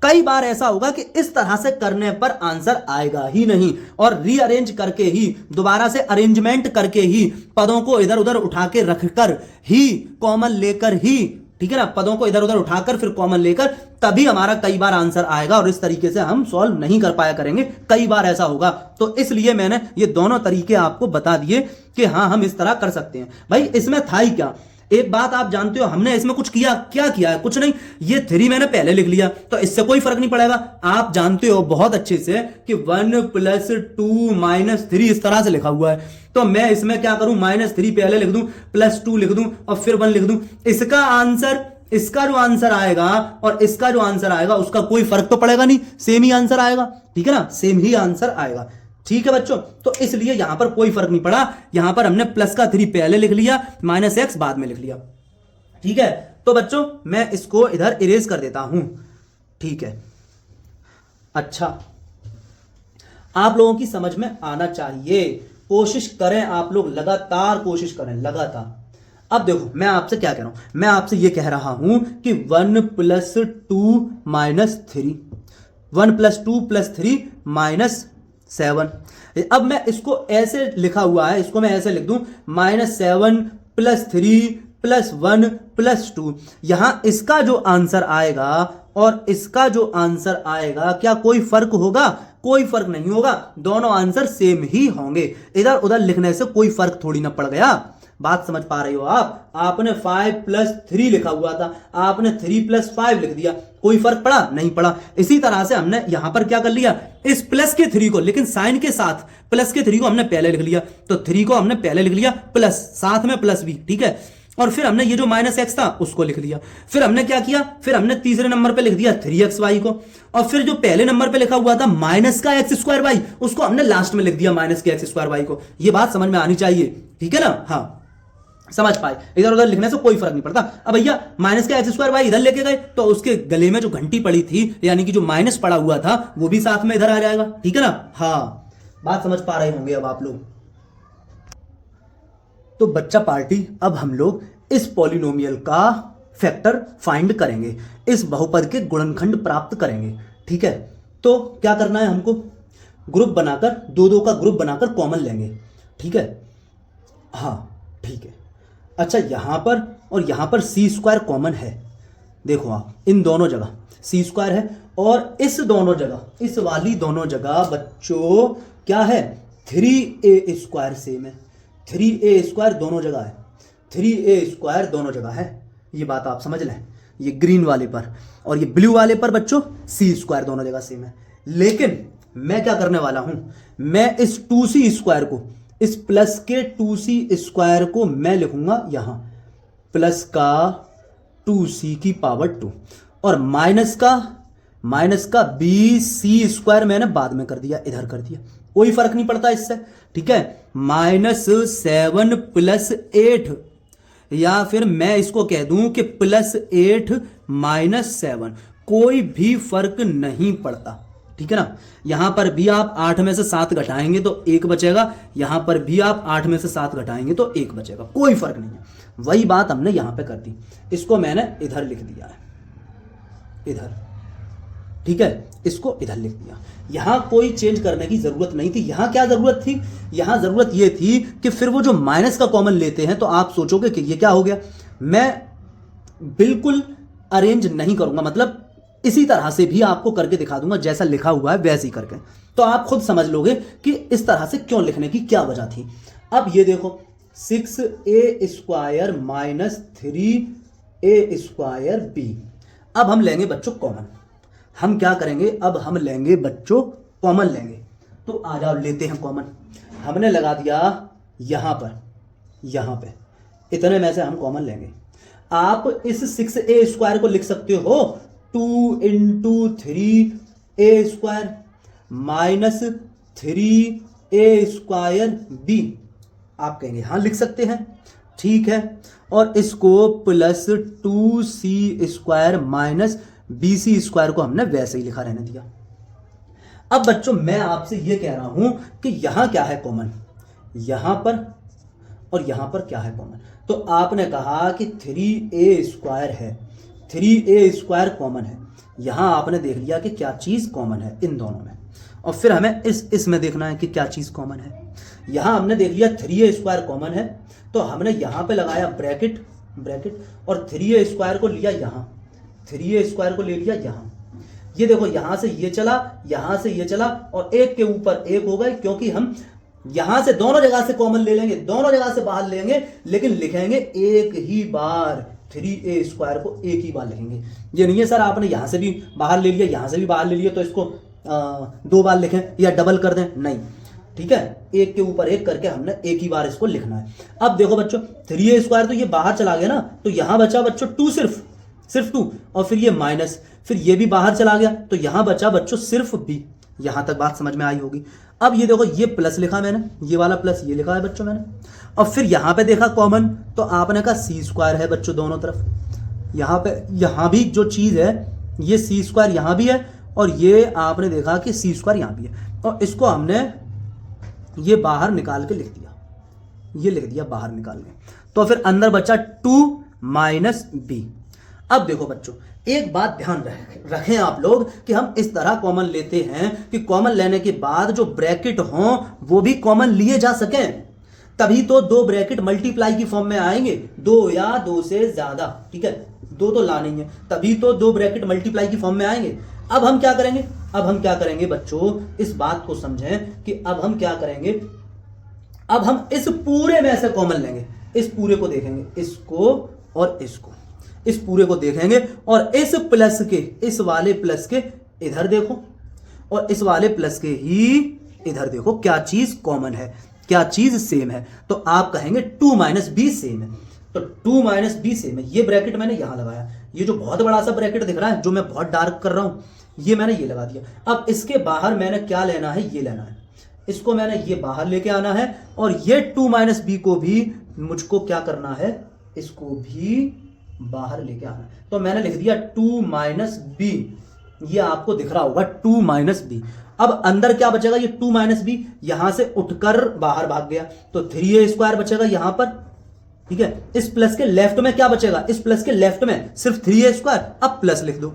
कई बार ऐसा होगा कि इस तरह से करने पर आंसर आएगा ही नहीं, और रीअरेंज करके ही दोबारा से अरेंजमेंट करके ही पदों को इधर उधर उठा के रखकर ही कॉमन लेकर ही, ठीक है ना, पदों को इधर उधर उठाकर फिर कॉमन लेकर तभी हमारा कई बार आंसर आएगा, और इस तरीके से हम सॉल्व नहीं कर पाया करेंगे, कई बार ऐसा होगा। तो इसलिए मैंने ये दोनों तरीके आपको बता दिए कि हाँ हम इस तरह कर सकते हैं। भाई इसमें था ही क्या, एक बात आप जानते हो, हमने इसमें कुछ किया, क्या किया है, कुछ नहीं। ये 3 मैंने पहले लिख लिया तो इससे कोई फर्क नहीं पड़ेगा। आप जानते हो बहुत अच्छे से कि 1 प्लस 2 माइनस 3 इस तरह से लिखा हुआ है, तो मैं इसमें क्या करूं, -3 पहले लिख दूं, +2 लिख दूं और फिर 1 लिख दूं। इसका आंसर, इसका जो आंसर आएगा और इसका जो आंसर आएगा उसका कोई फर्क तो पड़ेगा नहीं, सेम ही आंसर आएगा, ठीक है ना, सेम ही आंसर आएगा, ठीक है बच्चों। तो इसलिए यहां पर कोई फर्क नहीं पड़ा, यहां पर हमने प्लस का 3 पहले लिख लिया, -x बाद में लिख लिया, ठीक है। तो बच्चों मैं इसको इधर इरेज कर देता हूं, ठीक है। अच्छा, आप लोगों की समझ में आना चाहिए, कोशिश करें आप लोग, लगातार कोशिश करें, लगातार। अब देखो मैं आपसे क्या कह रहा हूं, मैं आपसे यह कह रहा हूं कि 1 प्लस 2 माइनस 3, 1 प्लस 2 प्लस 3 -7। अब मैं इसको ऐसे लिखा हुआ है, इसको मैं ऐसे लिख दूं -7 प्लस 3 प्लस 1 प्लस 2। यहां इसका जो आंसर आएगा और इसका जो आंसर आएगा क्या कोई फर्क होगा, कोई फर्क नहीं होगा, दोनों आंसर सेम ही होंगे। इधर उधर लिखने से कोई फर्क थोड़ी ना पड़ गया, बात समझ पा रहे हो आप। आपने 5 प्लस 3 लिखा हुआ था, आपने 3 प्लस 5 लिख दिया, कोई फर्क पड़ा, नहीं पड़ा। इसी तरह से हमने यहां पर क्या कर लिया, इस प्लस के 3 को, लेकिन साइन के साथ, प्लस के 3 को हमने पहले लिख लिया, तो 3 को हमने पहले लिख लिया प्लस, साथ में प्लस भी, ठीक है। और फिर हमने ये जो -x था उसको लिख लिया। फिर हमने क्या किया, फिर हमने तीसरे नंबर पे लिख दिया 3xy को, और फिर जो पहले नंबर पे लिखा हुआ था माइनस का x² उसको हमने लास्ट में लिख दिया -x² को। ये बात समझ में आनी चाहिए, ठीक है ना। हाँ, समझ पाए, इधर उधर लिखने से कोई फर्क नहीं पड़ता। अब भैया माइनस का एक्स स्क्वायर वाई इधर लेके गए तो उसके गले में जो घंटी पड़ी थी, यानी कि जो माइनस पड़ा हुआ था, वो भी साथ में इधर आ जाएगा। ठीक है ना? हाँ, बात समझ पा रहे होंगे अब आप लोग। तो बच्चा पार्टी, अब हम लोग इस पॉलिनोमियल का फैक्टर फाइंड करेंगे, इस बहुपद के गुणनखंड प्राप्त करेंगे। ठीक है, तो क्या करना है हमको, ग्रुप बनाकर, दो दो का ग्रुप बनाकर कॉमन लेंगे। ठीक है, हाँ ठीक है। अच्छा, यहां पर और यहां पर सी स्क्वायर कॉमन है, देखो आप, इन दोनों जगह सी स्क्वायर है, और इस दोनों जगह, इस वाली दोनों जगह बच्चों क्या है, 3a स्क्वायर सेम है। 3a स्क्वायर दोनों जगह है, 3a स्क्वायर दोनों जगह है, ये बात आप समझ लें। ये ग्रीन वाले पर और ये ब्लू वाले पर बच्चों सी स्क्वायर दोनों जगह सेम है। लेकिन मैं क्या करने वाला हूं, मैं इस 2c स्क्वायर को, इस प्लस के 2c स्क्वायर को मैं लिखूंगा यहां, प्लस का 2c की पावर 2, और माइनस का bc स्क्वायर मैंने बाद में कर दिया, इधर कर दिया, कोई फर्क नहीं पड़ता इससे। ठीक है, -7 + 8, या फिर मैं इसको कह दूं कि +8 - 7, कोई भी फर्क नहीं पड़ता। ठीक है ना? यहां पर भी आप 8 में से 7 घटाएंगे तो 1 बचेगा, यहां पर भी आप 8 में से 7 घटाएंगे तो 1 बचेगा, कोई फर्क नहीं है। वही बात हमने यहां पे कर दी, इसको मैंने इधर लिख दिया है, इधर। ठीक है, इसको इधर लिख दिया, यहां कोई चेंज करने की जरूरत नहीं थी। यहां क्या जरूरत थी, यहां जरूरत यह थी कि फिर वो जो माइनस का कॉमन लेते हैं तो आप सोचोगे कि ये क्या हो गया। मैं बिल्कुल अरेंज नहीं करूंगा, मतलब इसी तरह से भी आपको करके दिखा दूंगा, जैसा लिखा हुआ है वैसे ही करके, तो आप खुद समझ लोगे कि इस तरह से क्यों लिखने की क्या वजह थी। अब ये देखो, 6a square - 3a square b, अब हम लेंगे बच्चों कॉमन। हम क्या करेंगे, अब हम लेंगे बच्चों कॉमन लेंगे, तो आ जाओ लेते हैं कॉमन। हमने लगा दिया यहां पे, इतने में से हम कॉमन लेंगे। आप इस 6a स्क्वायर को लिख सकते हो 2 × 3a square - 3a square b, आप कहेंगे हाँ लिख सकते हैं, ठीक है, और इसको +2c स्क्वायर - bc स्क्वायर को हमने वैसे ही लिखा रहने दिया। अब बच्चों मैं आपसे ये कह रहा हूं कि यहां क्या है कॉमन, यहां पर और यहां पर क्या है कॉमन, तो आपने कहा कि 3a स्क्वायर है, 3a स्क्वायर कॉमन है। यहां आपने देख लिया कि क्या चीज कॉमन है इन दोनों में, और फिर हमें इसमें देखना है कि क्या चीज कॉमन है। यहां हमने देख लिया 3a स्क्वायर कॉमन है, तो हमने यहां पे लगाया ब्रैकेट और 3a स्क्वायर को लिया यहां, 3a स्क्वायर को ले लिया यहां। ये देखो यहां से ये चला, यहां से ये चला, और एक के ऊपर एक हो गए, क्योंकि हम यहां से दोनों जगह से कॉमन ले लेंगे, दोनों जगह से बाहर लेंगे, लेकिन लिखेंगे एक ही बार, 3a स्क्वायर को एक ही बार लिखेंगे। ये नहीं है सर आपने यहां से भी बाहर ले लिया, यहां से भी बाहर ले लिया, तो इसको 2 बार लिखें या डबल कर दें, नहीं। ठीक है, एक के ऊपर एक करके हमने एक ही बार इसको लिखना है। अब देखो बच्चों 3a स्क्वायर तो ये बाहर चला गया ना, तो यहां बचा बच्चों 2, सिर्फ 2, और फिर ये माइनस, फिर ये भी बाहर चला गया, तो यहां बचा बच्चों सिर्फ b। यहां तक बात समझ में आई होगी। अब ये देखो ये प्लस लिखा मैंने, ये वाला प्लस ये लिखा है बच्चों मैंने, और फिर यहां पे देखा कॉमन, तो आपने कहा c स्क्वायर है बच्चों दोनों तरफ। यहां भी जो चीज है ये c स्क्वायर यहां भी है, और ये आपने देखा कि c स्क्वायर यहां भी है, और इसको हमने ये बाहर निकाल के लिख दिया, ये लिख दिया बाहर निकाल के, तो फिर अंदर बचा 2 - b। अब देखो बच्चों एक बात ध्यान रखें आप लोग कि हम इस तरह कॉमन लेते हैं कि कॉमन लेने के बाद जो ब्रैकेट हों वो भी कॉमन लिए जा सकें, तभी तो 2 ब्रैकेट मल्टीप्लाई की फॉर्म में आएंगे, 2 या 2 से ज्यादा। ठीक है, 2 तो लानी है, तभी तो 2 ब्रैकेट मल्टीप्लाई की फॉर्म में आएंगे। अब हम क्या करेंगे, बच्चों इस बात को समझें कि अब हम क्या करेंगे, अब हम इस पूरे में से कॉमन लेंगे, इस पूरे को देखेंगे, इसको और इसको, इस पूरे को देखेंगे, और इस प्लस के, इस वाले प्लस के इधर देखो, और इस वाले प्लस के ही इधर देखो, क्या चीज कॉमन है, क्या चीज सेम है। तो आप कहेंगे 2 - b सेम है, तो 2 - b सेम है। ये ब्रैकेट मैंने यहां लगाया, ये जो बहुत बड़ा सा ब्रैकेट दिख रहा है जो मैं बहुत डार्क कर रहा हूं, ये मैंने ये लगा दिया। अब इसके बाहर मैंने क्या लेना है, ये लेना है, इसको मैंने ये बाहर लेके आना है, और ये 2 - b को भी मुझको क्या करना है, इसको भी बाहर लेके आना है। तो मैंने लिख दिया 2 माइनस बी, ये आपको दिख रहा होगा 2 माइनस बी। अब अंदर क्या बचेगा, ये 2 माइनस बी यहां से उठकर बाहर भाग गया, तो 3a² बचेगा यहां पर, ठीक है। इस प्लस के लेफ्ट में क्या बचेगा, इस प्लस के लेफ्ट में सिर्फ 3a², अब प्लस लिख दो।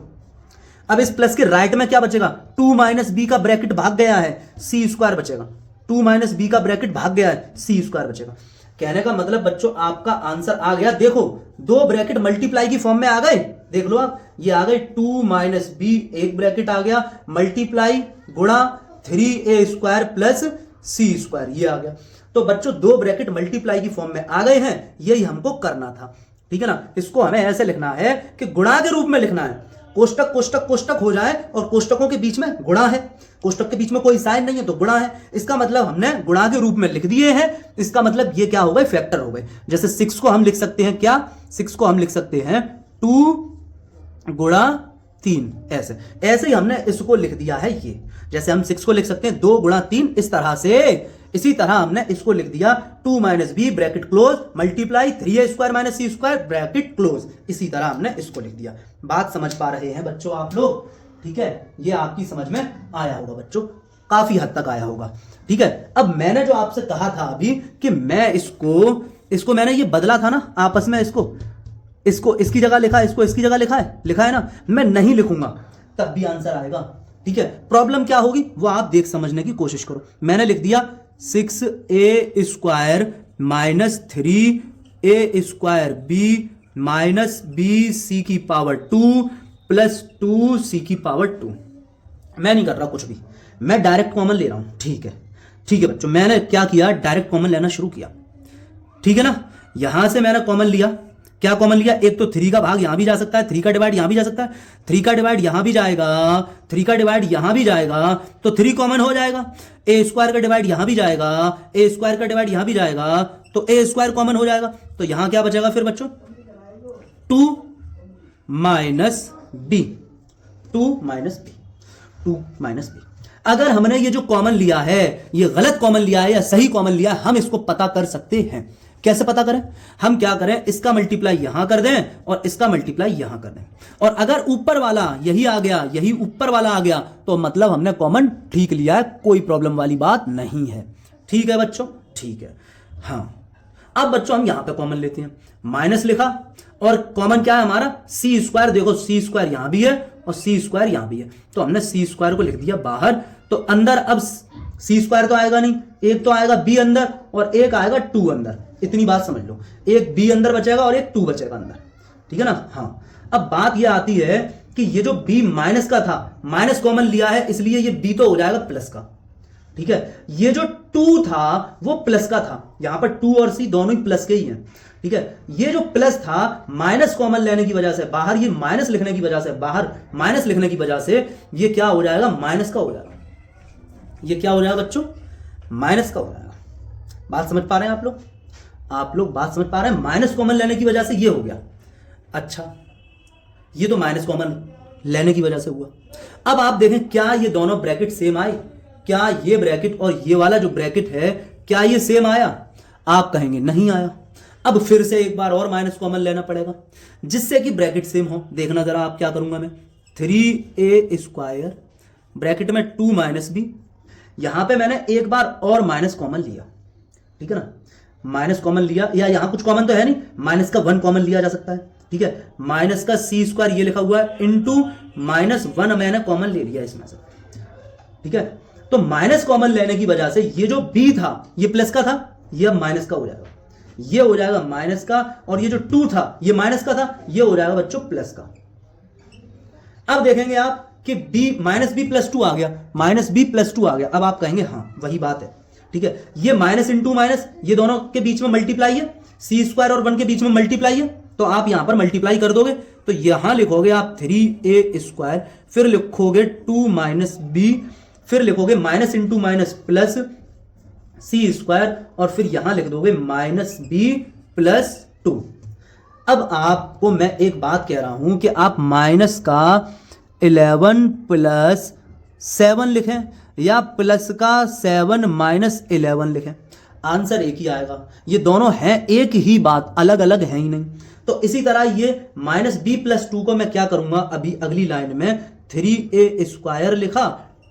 अब इस प्लस के राइट में क्या बचेगा, 2 माइनस बी का ब्रैकेट भाग गया है, c² बचेगा। 2 माइनस बी का ब्रैकेट भाग गया है, c² बचेगा। कहने का मतलब बच्चों आपका आंसर आ गया। देखो दो ब्रैकेट मल्टीप्लाई की फॉर्म में आ गए, देख लो आप, ये आ गए 2 माइनस बी, एक ब्रैकेट आ गया, मल्टीप्लाई गुणा 3a² प्लस c², ये आ गया। तो बच्चों दो ब्रैकेट मल्टीप्लाई की फॉर्म में आ गए हैं, यही हमको करना था, ठीक है ना। इसको हमें ऐसे लिखना है कि गुणा के रूप में लिखना है, कोष्टक कोष्टक कोष्टक हो जाए और कोष्टकों के बीच में गुणा है, कोष्टक के बीच में कोई साइन नहीं है तो गुणा है। इसका मतलब हमने गुणा के रूप में लिख दिए हैं, इसका मतलब ये क्या हो गए, फैक्टर हो गए। जैसे 6 को हम लिख सकते हैं क्या, 6 को हम लिख सकते हैं 2 गुणा 3, ऐसे ऐसे ही हमने इसको लिख दिया है। ये जैसे हम 6 को लिख सकते हैं 2 गुणा 3, इस तरह से, इसी तरह हमने इसको लिख दिया 2 minus B bracket close multiply 3a² minus c² bracket close, इसी तरह हमने इसको लिख दिया। बात समझ पा रहे हैं बच्चों आप लोग, ठीक है। ये आपकी समझ में आया होगा बच्चों, काफी हद तक आया होगा, ठीक है। अब मैंने जो आपसे कहा था अभी कि मैं इसको मैंने ये बदला था ना आपस में, इसको इसकी जगह लिखा है, इसको इसकी जगह लिखा है ना, मैं नहीं लिखूंगा तब भी आंसर आएगा, ठीक है। प्रॉब्लम क्या होगी वो आप देख समझने की कोशिश करो। मैंने लिख दिया 6a² minus 3a² b minus bc की पावर 2 प्लस 2c²2। मैं नहीं कर रहा कुछ भी, मैं डायरेक्ट कॉमन ले रहा हूं, ठीक है बच्चों। मैंने क्या किया, डायरेक्ट कॉमन लेना शुरू किया, ठीक है ना। यहां से मैंने कॉमन लिया, क्या कॉमन लिया, एक तो 3 का भाग यहां भी जा सकता है, 3 का डिवाइड यहां भी जा सकता है, 3 का डिवाइड यहां भी जाएगा, 3 का डिवाइड यहां भी जाएगा, तो 3 कॉमन हो जाएगा। a² का डिवाइड यहां भी जाएगा, a² का डिवाइड यहां भी जाएगा, तो a² कॉमन हो जाएगा। तो यहां क्या बचेगा फिर बच्चों, 2 माइनस बी, 2 माइनस बी। अगर हमने ये जो कॉमन लिया है ये गलत कॉमन लिया है या सही कॉमन लिया है, हम इसको पता कर सकते हैं। कैसे पता करें, हम क्या करें, इसका मल्टीप्लाई यहां कर दें और इसका मल्टीप्लाई यहां कर दें, और अगर ऊपर वाला यही आ गया, यही ऊपर वाला आ गया, तो मतलब हमने कॉमन ठीक लिया है, कोई प्रॉब्लम वाली बात नहीं है, ठीक है बच्चों, ठीक है। हाँ अब बच्चों हम यहां पे कॉमन लेते हैं, माइनस लिखा और कॉमन क्या है हमारा, c²। देखो c² यहां भी है और c² यहां भी है, तो हमने c² को लिख दिया बाहर। तो अंदर अब c² तो आएगा नहीं, एक तो आएगा b अंदर और एक आएगा 2 अंदर, इतनी बात समझ लो, एक b अंदर बचेगा और एक 2 बचेगा अंदर, ठीक है ना। हाँ अब बात यह आती है कि ये जो b माइनस का था, माइनस कॉमन लिया है इसलिए ये b तो हो जाएगा प्लस का, ठीक है। ये जो 2 था वो प्लस का था, यहां पर 2 और c दोनों ही प्लस के ही हैं, ठीक है। ये जो प्लस था माइनस कॉमन लेने की वजह से बाहर, ये माइनस लिखने की वजह से बाहर, माइनस लिखने की वजह से ये क्या हो जाएगा, माइनस का हो जाएगा। ये क्या हो जाएगा बच्चों, माइनस का हो जाएगा। बात समझ पा रहे हैं आप लोग बात समझ पा रहे हैं, माइनस कॉमन लेने की वजह से ये हो गया। अच्छा ये तो माइनस कॉमन लेने की वजह से हुआ। अब आप देखें क्या ये दोनों ब्रैकेट सेम आए, क्या ये ब्रैकेट और ये वाला जो ब्रैकेट है क्या ये सेम आया, आप कहेंगे नहीं आया। अब फिर से एक बार और माइनस कॉमन लेना पड़ेगा जिससे कि ब्रैकेट सेम हो। देखना जरा आप क्या करूंगा मैं, 3a² ब्रैकेट में 2 माइनस बी, यहां पे मैंने एक बार और माइनस कॉमन लिया, ठीक है ना, माइनस कॉमन लिया, या यहां कुछ कॉमन तो है नहीं, माइनस का 1 कॉमन लिया जा सकता है, ठीक है। माइनस का c² ये लिखा हुआ है इनटू -1 मैंने कॉमन ले लिया इसमें से, ठीक है। तो माइनस कॉमन लेने की वजह से ये जो b था ये प्लस का था, ये अब माइनस का हो जाएगा, ये हो जाएगा माइनस का, और ये जो 2 था ये माइनस का था, ये हो जाएगा बच्चों प्लस का। अब देखेंगे आप कि b माइनस बी प्लस 2 आ गया, माइनस बी प्लस 2 आ गया। अब आप कहेंगे हाँ वही बात है, ठीक है। ये माइनस इंटू माइनस, ये दोनों के बीच में मल्टीप्लाई है, c² और 1 के बीच में मल्टीप्लाई है, तो आप यहां पर मल्टीप्लाई कर दोगे, तो यहां लिखोगे आप 3a², फिर लिखोगे 2 माइनस बी, फिर लिखोगे minus into minus plus c², और फिर यहां लिख दोगे माइनस बी प्लस 2। अब आपको मैं एक बात कह रहा हूं कि आप माइनस का 11 प्लस 7 लिखें या प्लस का 7 माइनस 11 लिखें, आंसर एक ही आएगा। ये दोनों हैं एक ही बात, अलग अलग है ही नहीं। तो इसी तरह ये -b+2 को मैं क्या करूंगा, अभी अगली लाइन में 3a² लिखा,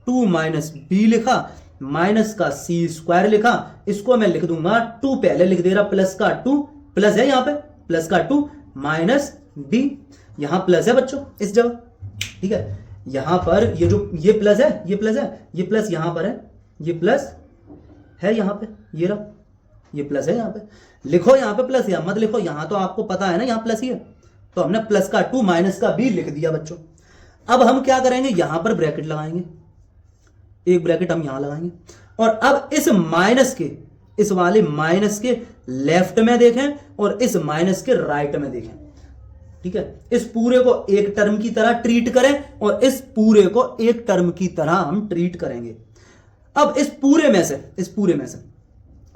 2 - b लिखा, माइनस का c² लिखा, इसको मैं लिख दूंगा 2 पहले लिख दे रहा, प्लस का 2 प्लस है यहाँ पे, प्लस का 2 माइनस b, यहां प्लस है बच्चों इस जगह, ठीक है। यहां पर ये जो ये प्लस है, ये प्लस है, ये प्लस यहां पर है, ये प्लस है यहां पे, ये रहा, ये प्लस है यहां पे, लिखो यहां पे प्लस, यहां मत लिखो, यहां तो आपको पता है ना यहां प्लस ही है, तो हमने प्लस का 2 माइनस का b लिख दिया बच्चों। अब हम क्या करेंगे, यहां पर ब्रैकेट लगाएंगे, एक ब्रैकेट हम यहां लगाएंगे, और अब इस माइनस के, इस वाले माइनस के लेफ्ट में देखें और इस माइनस के राइट में देखें, ठीक है। इस पूरे को एक टर्म की तरह ट्रीट करें और इस पूरे को एक टर्म की तरह हम ट्रीट करेंगे। अब इस पूरे में से, इस पूरे में से,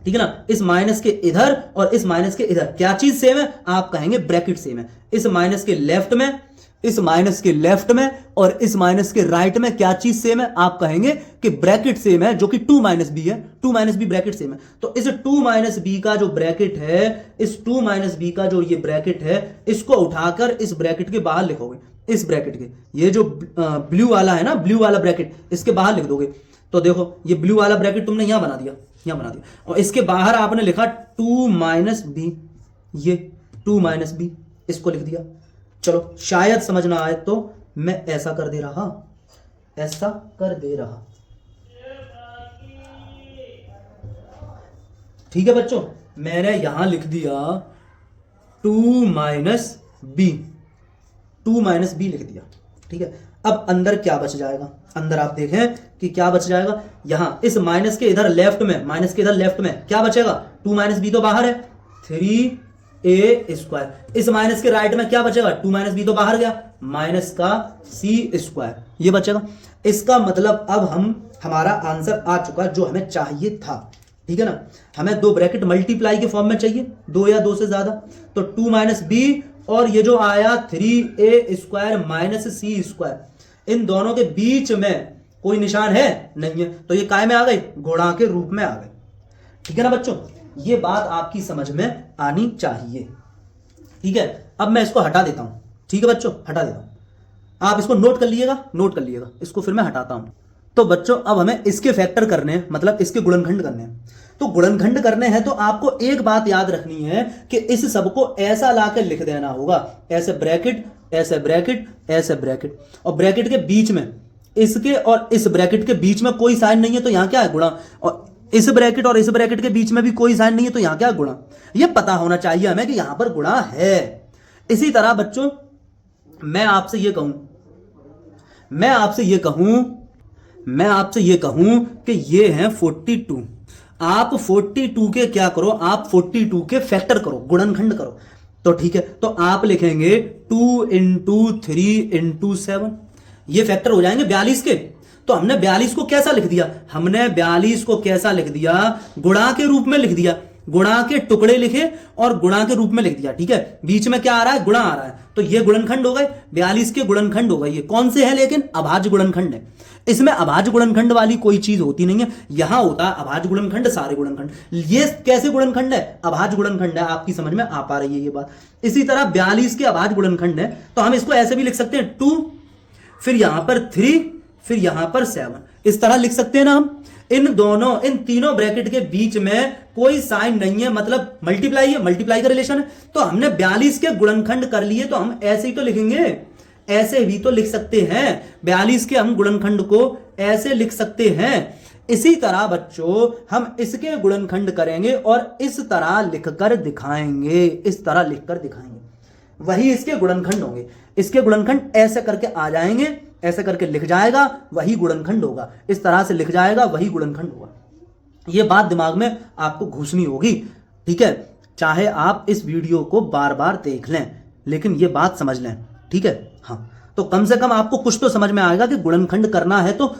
ठीक है ना, इस माइनस के इधर और इस माइनस के इधर क्या चीज सेम है, आप कहेंगे ब्रैकेट सेम है। इस माइनस के लेफ्ट में, इस माइनस के लेफ्ट में और इस माइनस के राइट में क्या चीज सेम है, आप कहेंगे कि ब्रैकेट सेम है, जो कि 2 - b है, 2 - b ब्रैकेट सेम है। तो इस 2 - b का जो ब्रैकेट है, इस 2 - b का जो ये ब्रैकेट है, इसको उठाकर इस ब्रैकेट के बाहर लिखोगे, इस ब्रैकेट के, ये जो ब्लू वाला है ना, ब्लू वाला ब्रैकेट, इसके बाहर लिख दोगे। तो देखो ये ब्लू वाला ब्रैकेट तुमने यहां बना दिया, यहां बना दिया, और इसके बाहर आपने लिखा 2 - b, ये 2 - b, इसको लिख दिया। चलो शायद समझ ना आए तो मैं ऐसा कर दे रहा, ऐसा कर दे रहा, ठीक है बच्चों। मैंने यहां लिख दिया 2 - b, 2 - b लिख दिया, ठीक है। अब अंदर क्या बच जाएगा, अंदर आप देखें कि क्या बच जाएगा, यहां इस माइनस के इधर लेफ्ट में, माइनस के इधर लेफ्ट में क्या बचेगा, 2 - b तो बाहर है, 3a²। इस माइनस के राइट में क्या बचेगा, 2 - b तो बाहर गया, माइनस का c², ये बचेगा। इसका मतलब अब हमारा आंसर आ चुका जो हमें चाहिए था, ठीक है ना। हमें दो ब्रैकेट मल्टीप्लाई के फॉर्म में चाहिए, 2 या 2 से ज्यादा, तो 2 - b और ये जो आया 3a² माइनस c², इन दोनों के बीच में कोई निशान है नहीं है, तो ये काय में आ गए, गुणा के रूप में आ गए, ठीक है ना बच्चों। ये बात आपकी समझ में आनी चाहिए, ठीक है। अब मैं इसको हटा देता हूं, ठीक है बच्चों, हटा देता हूं, आप इसको नोट कर लीजिएगा, नोट कर लीजिएगा, इसको फिर मैं हटाता हूं। तो बच्चों अब हमें इसके फैक्टर करने हैं, मतलब इसके गुणनखंड करने हैं। तो गुणनखंड करने हैं तो आपको एक बात याद रखनी है कि इस सब को ऐसा लाकर लिख देना होगा, ऐसे ब्रैकेट, ऐसे ब्रैकेट, ऐसे ब्रैकेट, और ब्रैकेट के बीच में, इसके और इस ब्रैकेट के बीच में कोई साइन नहीं है, तो यहां क्या है, गुणा, और इस ब्रैकेट और इस ब्रैकेट के बीच में भी कोई साइन नहीं है, तो यहां क्या है, गुणा। यह पता होना चाहिए हमें कि यहां पर गुणा है। इसी तरह बच्चों मैं आपसे यह कहूं, मैं आपसे यह कहूं कि ये हैं 42, आप 42 के क्या करो, आप 42 के फैक्टर करो, गुणनखंड करो। तो ठीक है, तो आप लिखेंगे 2 × 3 × 7, ये फैक्टर हो जाएंगे 42 के। तो हमने 42 को कैसा लिख दिया, हमने 42 को कैसा लिख दिया, गुणा के रूप में लिख दिया, गुणा के टुकड़े लिखे और गुणा के रूप में लिख दिया, ठीक है। बीच में क्या आ रहा है, गुणा आ रहा है, तो ये गुणनखंड हो गए, 42 के गुणनखंड हो गए। ये कौन से हैं, लेकिन अभाज्य गुणनखंड है। इसमें अभाज्य गुणनखंड वाली कोई चीज होती नहीं है, यहां होता है अभाज्य गुणनखंड, सारे गुणनखंड। ये कैसे गुणनखंड है, अभाज्य गुणनखंड है, आपकी समझ में आ पा रही है ये बात। इसी तरह 42 के अभाज्य गुणनखंड है, तो हम इसको ऐसे भी लिख सकते हैं 2, फिर यहां पर 3, फिर यहां पर 7, इस तरह लिख सकते हैं ना हम। इन तीनों ब्रैकेट के बीच में कोई साइन नहीं है, मतलब मल्टीप्लाई है, मल्टीप्लाई का रिलेशन है। तो हमने 42 के गुणनखंड कर लिए, तो हम ऐसे ही तो लिखेंगे, ऐसे भी तो लिख सकते हैं, 42 के हम गुणनखंड को ऐसे लिख सकते हैं। इसी तरह बच्चों हम इसके गुणनखंड करेंगे और इस तरह लिखकर दिखाएंगे, इस तरह लिखकर दिखाएंगे, वही इसके गुणनखंड होंगे। इसके गुणनखंड ऐसे करके आ जाएंगे, ऐसे करके लिख जाएगा, वही गुणनखंड होगा, इस तरह से लिख जाएगा, वही गुणनखंड होगा। यह बात दिमाग में आपको घुसनी होगी, ठीक है। चाहे आप इस वीडियो को बार बार देख लें, लेकिन यह बात समझ लें, ठीक है। हाँ, तो कम से कम आपको कुछ तो समझ में आएगा कि गुणनखंड करना है तो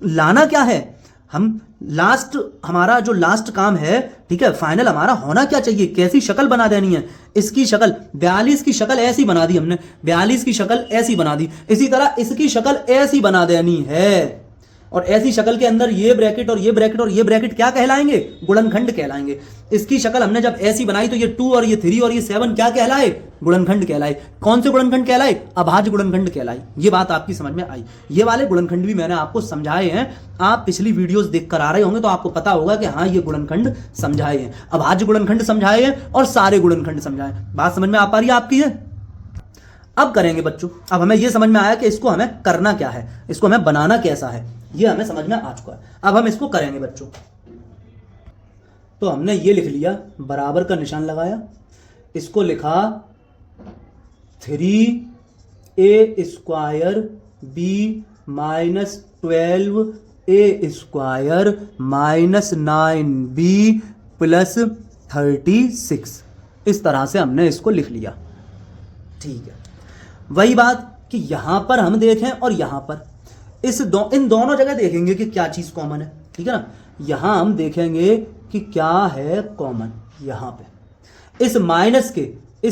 लाना क्या है, हम लास्ट, हमारा जो लास्ट काम है, ठीक है, फाइनल हमारा होना क्या चाहिए, कैसी शक्ल बना देनी है। इसकी शक्ल 42 की शक्ल ऐसी बना दी हमने, 42 की शक्ल ऐसी बना दी। इसी तरह इसकी शक्ल ऐसी बना देनी है, और ऐसी शक्ल के अंदर ये ब्रैकेट और ये ब्रैकेट और ये ब्रैकेट क्या कहलाएंगे? गुणनखंड कहलाएंगे। इसकी शक्ल हमने जब ऐसी बनाई तो ये 2 और ये 3 और ये 7 क्या कहलाए? गुणनखंड कहलाए। कौन से गुणनखंड कहलाए? अभाज्य गुणनखंड कहलाए। ये बात आपकी समझ में आई। ये वाले गुणनखंड भी मैंने आपको समझाए हैं, आप पिछली वीडियोस देखकर आ रहे होंगे तो आपको पता होगा कि हाँ, ये गुणनखंड समझाए हैं, अभाज्य गुणनखंड समझाए हैं और सारे गुणनखंड समझाए। बात समझ में आ पा रही है आपकी? है अब करेंगे बच्चों। अब हमें यह समझ में आया कि इसको हमें करना क्या है, इसको हमें बनाना कैसा है, यह हमें समझ में आ चुका है। अब हम इसको करेंगे बच्चों। तो हमने ये लिख लिया, बराबर का निशान लगाया, इसको लिखा 3a square b minus 12a square minus 9b plus 36। इस तरह से हमने इसको लिख लिया। ठीक है, वही बात कि यहां पर हम देखें और यहां पर इन दोनों जगह देखेंगे कि क्या चीज कॉमन है। ठीक है ना, यहां हम देखेंगे कि क्या है कॉमन। यहां पे इस माइनस के ये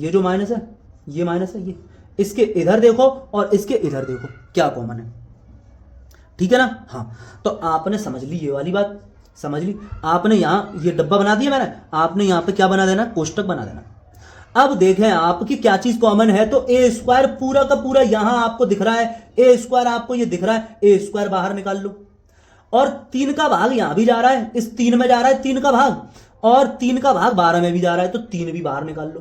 जो माइनस है, ये माइनस है, ये इसके इधर देखो और इसके इधर देखो क्या कॉमन है। ठीक है ना। हाँ, तो आपने समझ ली ये वाली बात, समझ ली। आपने यहां ये डब्बा बना दिया मैंने, आपने यहां पे क्या बना देना? कोष्टक बना देना। अब देखें आप कि क्या चीज कॉमन है, तो ए स्क्वायर पूरा का पूरा यहां आपको दिख रहा है, ए स्क्वायर आपको ये दिख रहा है, ए स्क्वायर बाहर निकाल लो। और 3 का भाग यहां भी जा रहा है, इस 3 में जा रहा है 3 का भाग, और 3 का भाग 12 में भी जा रहा है, तो 3 भी बाहर निकाल लो।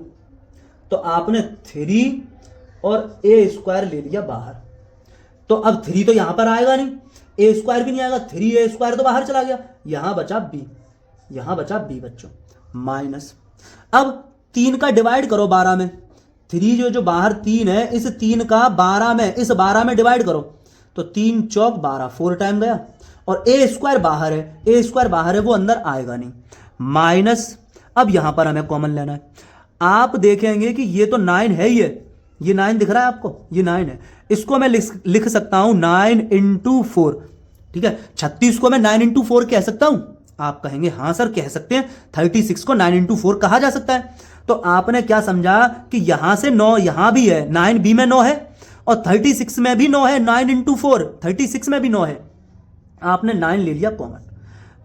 तो आपने 3 और ए स्क्वायर ले लिया बाहर। तो अब 3 तो यहां पर आएगा नहीं, ए स्क्वायर भी नहीं आएगा, 3a स्क्वायर तो बाहर चला गया, यहां बचा b बच्चों माइनस। अब 3 का डिवाइड करो 12 में, 3 जो बाहर 3 है, इस 3 का 12 में, इस 12 में डिवाइड करो तो 3 चौक 12, 4 टाइम गया। और ए स्क्वायर बाहर है, वो अंदर आएगा नहीं, माइनस। अब यहां पर हमें कॉमन लेना है। आप देखेंगे कि ये तो 9 है, ये 9 दिख रहा है आपको, ये 9 है। इसको मैं लिख सकता हूं 9 इंटू 4। ठीक है, 36 को मैं 9 इंटू 4 कह सकता हूं। आप कहेंगे हाँ सर कह सकते हैं, 36 को 9 इंटू 4 कहा जा सकता है। तो आपने क्या समझा कि यहां से 9 यहां भी है, 9 बी में 9 है और 36 में भी 9 है, 9 इंटू 4 36 में भी 9 है। आपने 9 ले लिया कॉमन,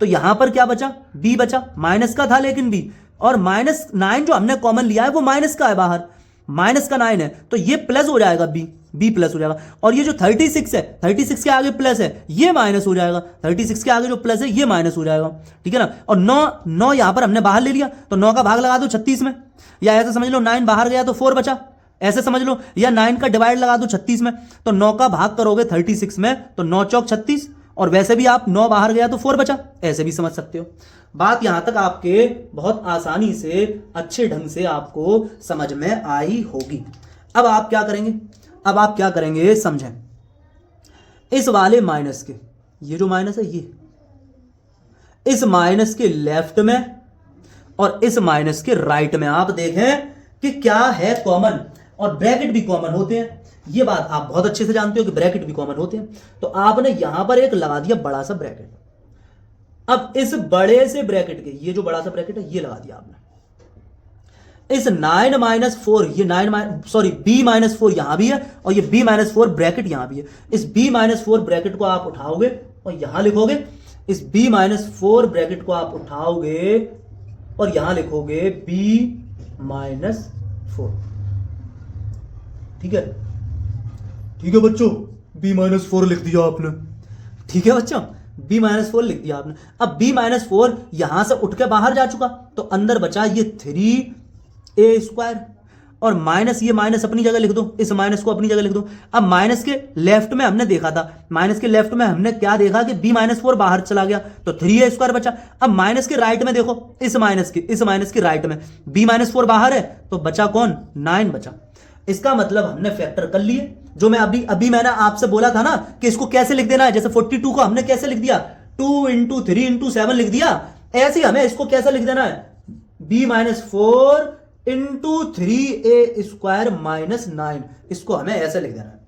तो यहां पर क्या बचा? बी बचा, माइनस का था लेकिन बी, और माइनस 9 जो हमने कॉमन लिया है वो माइनस का है, बाहर माइनस का 9 है, तो ये प्लस हो जाएगा, बी प्लस हो जाएगा। और ये जो 36 है, 36 के आगे प्लस है, ये माइनस हो जाएगा, 36 के आगे जो प्लस है ये माइनस हो जाएगा। ठीक है ना। और 9 यहां पर हमने बाहर ले लिया, तो 9 का भाग लगा दो 36 में, या ऐसे समझ लो 9 बाहर गया तो 4 बचा, ऐसे समझ लो, या 9 का डिवाइड लगा दो 36 में, तो 9 का भाग करोगे 36 में तो 9 चौक 36, और वैसे भी आप 9 बाहर गया तो 4 बचा, ऐसे भी समझ सकते हो। बात यहां तक आपके बहुत आसानी से, अच्छे ढंग से आपको समझ में आई होगी। अब आप क्या करेंगे समझें। इस वाले माइनस के, ये जो माइनस है, ये इस माइनस के लेफ्ट में और इस माइनस के राइट में आप देखें कि क्या है कॉमन, और ब्रैकेट भी कॉमन होते हैं। ये बात आप बहुत अच्छे से जानते हो कि ब्रैकेट भी कॉमन होते हैं। तो आपने यहां पर एक लगा दिया बड़ा सा ब्रैकेट। अब इस बड़े से ब्रैकेट के, ये जो बड़ा सा ब्रैकेट है ये लगा दिया आपने। इस 9 माइनस 4, ये b माइनस 4 यहां भी है, और ये b माइनस 4 ब्रैकेट यहां भी है। इस b माइनस 4 ब्रैकेट को आप उठाओगे और यहां लिखोगे, इस b माइनस 4 ब्रैकेट को आप उठाओगे और यहां लिखोगे b माइनस 4। ठीक है बच्चों, b माइनस 4 लिख दिया आपने। ठीक है बच्चों, b माइनस 4 लिख दिया आपने। अब b माइनस 4 यहां से उठ के बाहर जा चुका, तो अंदर बचा ये 3a स्क्वायर, और माइनस, ये माइनस अपनी जगह लिख दो, इस माइनस को अपनी जगह लिख दो। अब माइनस के लेफ्ट में हमने देखा था, माइनस के लेफ्ट में हमने क्या देखा कि b माइनस 4 बाहर चला गया, तो 3a स्क्वायर बचा। अब माइनस के राइट में देखो, इस माइनस के राइट में b माइनस 4 बाहर है, तो बचा कौन? 9 बचा। इसका मतलब हमने फैक्टर कर लिए, जो मैं अभी मैंने आपसे बोला था ना कि इसको कैसे लिख देना है। जैसे 42 को हमने कैसे लिख दिया, 2 इंटू 3 इंटू 7 लिख दिया, ऐसे ही हमें इसको कैसे लिख देना है, b minus 4 into 3a square minus 9, इसको हमें ऐसे लिख देना है।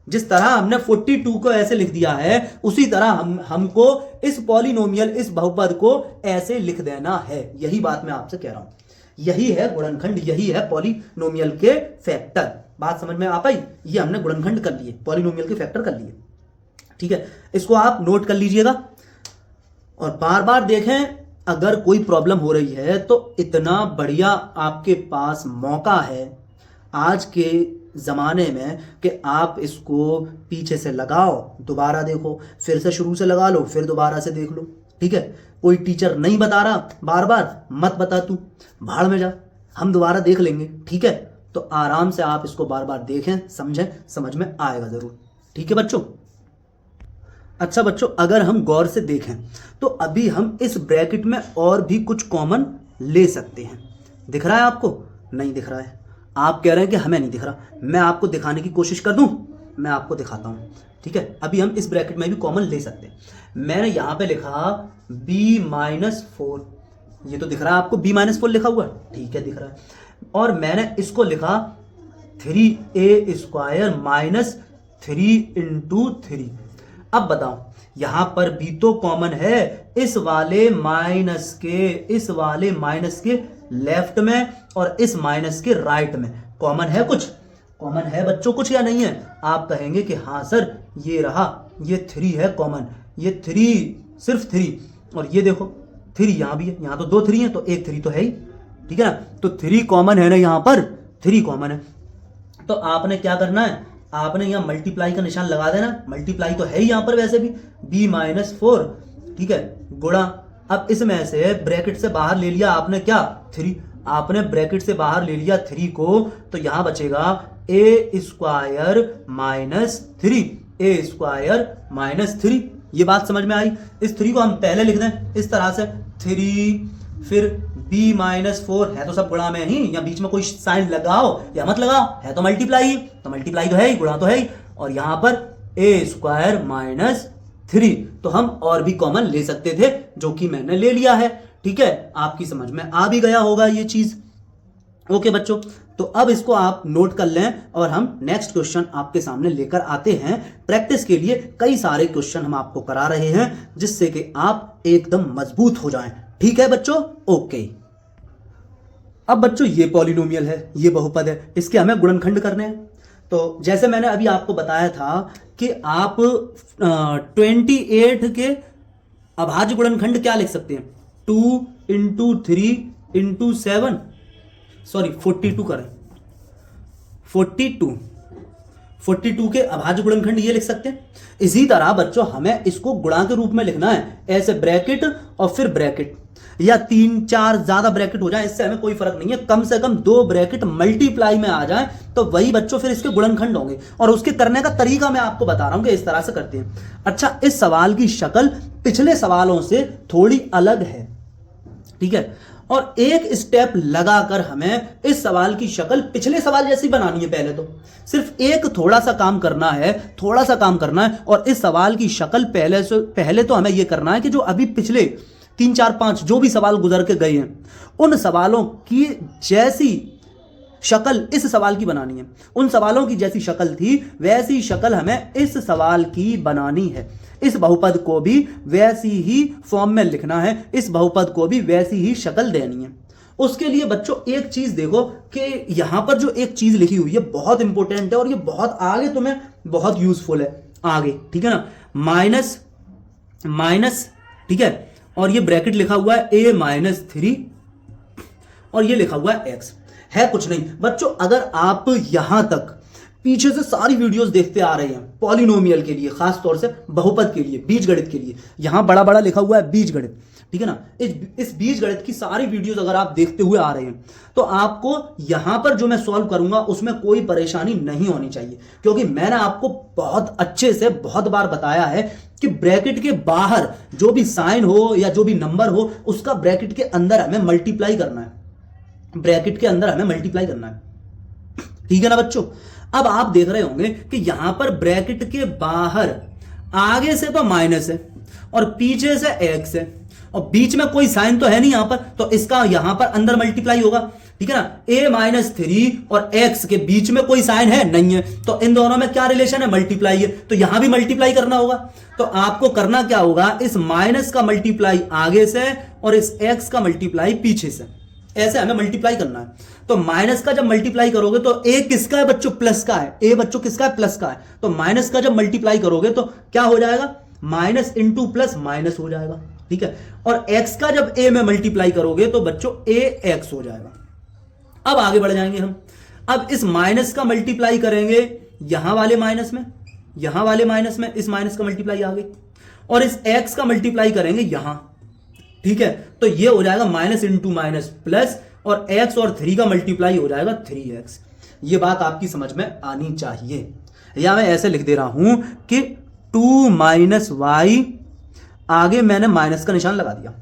जिस तरह हमने 42 को ऐसे लिख दिया है, उसी तरह हमको इस पॉलिनोमियल, इस बहुपद को ऐसे लिख देना है। यही बात मैं आपसे कह रहा हूं, यही है गुणनखंड, यही है पॉलिनोमियल के फैक्टर। बात समझ में आ पाई? ये हमने गुणनखंड कर लिए, पॉलिनोमियल के फैक्टर कर लिए, ठीक है। इसको आप नोट कर लीजिएगा और बार बार देखें। अगर कोई प्रॉब्लम हो रही है तो इतना बढ़िया आपके पास मौका है आज के ज़माने में कि आप इसको पीछे से लगाओ, दोबारा देखो, फिर से शुरू से लगा लो, फिर दोबारा से देख लो, ठीक है। कोई टीचर नहीं बता रहा, बार बार मत बता, तू भाड़ में जा, हम दोबारा देख लेंगे, ठीक है। तो आराम से आप इसको बार बार देखें, समझें, समझ में आएगा ज़रूर, ठीक है बच्चों। अच्छा बच्चों, अगर हम गौर से देखें तो अभी हम इस ब्रैकेट में और भी कुछ कॉमन ले सकते हैं। दिख रहा है आपको? नहीं दिख रहा है? आप कह रहे हैं कि हमें नहीं दिख रहा। मैं आपको दिखाने की कोशिश कर दूं? मैं आपको दिखाता हूं, ठीक है। अभी हम इस ब्रैकेट में भी कॉमन ले सकते हैं। मैंने यहां पे लिखा b-4, ये तो दिख रहा है आपको, b-4 लिखा हुआ, ठीक है, दिख रहा है। और मैंने इसको लिखा 3a² माइनस 3 × 3। अब बताओ, यहां पर भी तो कॉमन है, इस वाले माइनस के लेफ्ट में और इस माइनस के राइट में कॉमन है कुछ? कॉमन है बच्चों कुछ या नहीं है? आप कहेंगे कि हाँ सर, ये रहा, ये 3 है कॉमन, ये 3, सिर्फ 3। और ये देखो 3 यहां भी है, यहां तो 2 3 है, तो एक 3 तो है ही, ठीक है ना। तो 3 कॉमन है ना, यहां पर 3 कॉमन है। तो आपने क्या करना है, आपने यहाँ मल्टीप्लाई का निशान लगा देना। मल्टीप्लाई तो है ही यहाँ पर वैसे भी, b-4, ठीक है, गुणा। अब इसमें से ब्रैकेट से बाहर ले लिया आपने क्या, 3। आपने ब्रैकेट से बाहर ले लिया 3 को, तो यहां बचेगा a² माइनस 3, a² -3। ये बात समझ में आई? इस 3 को हम पहले लिख दें इस तरह से, 3, फिर b-4 है तो सब गुणा में ही, या बीच में कोई साइन लगाओ या मत लगाओ, है तो मल्टीप्लाई, तो मल्टीप्लाई तो है ही, गुणा तो है ही। और यहां पर a² -3, तो हम और भी कॉमन ले सकते थे, जो कि मैंने ले लिया है, ठीक है। आपकी समझ में आ भी गया होगा ये चीज, ओके बच्चों। तो अब इसको आप नोट कर लें और हम नेक्स्ट क्वेश्चन आपके सामने लेकर आते हैं। प्रैक्टिस के लिए कई सारे क्वेश्चन हम आपको करा रहे हैं, जिससे कि आप एकदम मजबूत हो जाएं, ठीक है बच्चों, ओके। अब बच्चों ये पॉलिनोमियल है, ये बहुपद है, इसके हमें गुणनखंड करने हैं। तो जैसे मैंने अभी आपको बताया था कि आप 28 के अभाज्य गुणनखंड क्या लिख सकते हैं, 2 × 3 × 7, सॉरी 42 करें, 42 के अभाज्य गुणनखंड ये लिख सकते हैं। इसी तरह बच्चों हमें इसको गुणा के रूप में लिखना है, ऐसे ब्रैकेट और फिर ब्रैकेट, या 3 4 ज्यादा ब्रैकेट हो जाए, इससे हमें कोई फर्क नहीं है, कम से कम 2 ब्रैकेट मल्टीप्लाई में आ जाए तो वही बच्चों फिर इसके गुणनखंड होंगे। और उसके करने का तरीका मैं आपको बता रहा हूं कि इस तरह से करते हैं। अच्छा, इस सवाल की शक्ल पिछले सवालों से थोड़ी अलग है, ठीक है, और एक स्टेप लगाकर हमें इस सवाल की शक्ल पिछले सवाल जैसी बनानी है। पहले तो सिर्फ एक थोड़ा सा काम करना है, और इस सवाल की शक्ल पहले तो हमें यह करना है कि जो अभी पिछले 3 4 5 जो भी सवाल गुजर के गए हैं, उन सवालों की जैसी शक्ल इस सवाल की बनानी है। उन सवालों की जैसी शक्ल थी वैसी शक्ल हमें इस सवाल की बनानी है। इस बहुपद को भी वैसी ही फॉर्म में लिखना है, इस बहुपद को भी वैसी ही शक्ल देनी है। उसके लिए बच्चों एक चीज देखो कि यहां पर जो एक चीज लिखी हुई है बहुत इंपॉर्टेंट है और ये बहुत आगे तुम्हें बहुत यूजफुल है आगे, ठीक है ना। माइनस, ठीक है, और ये ब्रैकेट लिखा हुआ है a-3 और ये लिखा हुआ है x, है कुछ नहीं बच्चों। अगर आप यहां तक पीछे से सारी वीडियोस देखते आ रहे हैं पॉलिनोमियल के लिए, खास तौर से बहुपद के लिए, बीजगणित के लिए, यहां बड़ा बड़ा लिखा हुआ है बीजगणित, ठीक है ना। इस बीजगणित की सारी वीडियोस अगर आप देखते हुए आ रहे हैं तो आपको यहां पर जो मैं सॉल्व करूंगा उसमें कोई परेशानी नहीं होनी चाहिए, क्योंकि मैंने आपको बहुत अच्छे से बहुत बार बताया है कि ब्रैकेट के बाहर जो भी साइन हो या जो भी नंबर हो उसका ब्रैकेट के अंदर हमें मल्टीप्लाई करना है, ब्रैकेट के अंदर हमें मल्टीप्लाई करना है, ठीक है ना बच्चों। अब आप देख रहे होंगे कि यहां पर ब्रैकेट के बाहर आगे से तो माइनस है और पीछे से एक्स है और बीच में कोई साइन तो है नहीं यहां पर, तो इसका यहां पर अंदर मल्टीप्लाई होगा, ठीक है ना। a-3 और x के बीच में कोई साइन है नहीं है, तो इन दोनों में क्या रिलेशन है, मल्टीप्लाई है, तो यहां भी मल्टीप्लाई करना होगा। तो आपको करना क्या होगा, इस माइनस का मल्टीप्लाई आगे से और इस x का मल्टीप्लाई पीछे से, ऐसे हमें मल्टीप्लाई करना है। तो माइनस का जब मल्टीप्लाई करोगे तो ए किसका है बच्चों, प्लस का है। ए बच्चों किसका है, प्लस का है। तो माइनस का जब मल्टीप्लाई करोगे तो क्या हो जाएगा, माइनस इंटू प्लस माइनस हो जाएगा, ठीक है। और एक्स का जब ए में मल्टीप्लाई करोगे तो बच्चों ए एक्स हो जाएगा। अब आगे बढ़ जाएंगे हम। अब इस माइनस का मल्टीप्लाई करेंगे यहां वाले माइनस में, यहां वाले माइनस में इस माइनस का मल्टीप्लाई आ गई, और इस एक्स का मल्टीप्लाई करेंगे यहां, ठीक है। तो ये हो जाएगा माइनस इंटू माइनस प्लस, और एक्स और 3 का मल्टीप्लाई हो जाएगा 3x। ये बात आपकी समझ में आनी चाहिए। या मैं ऐसे लिख दे रहा हूं कि 2 माइनस वाई, आगे मैंने माइनस का निशान लगा दिया।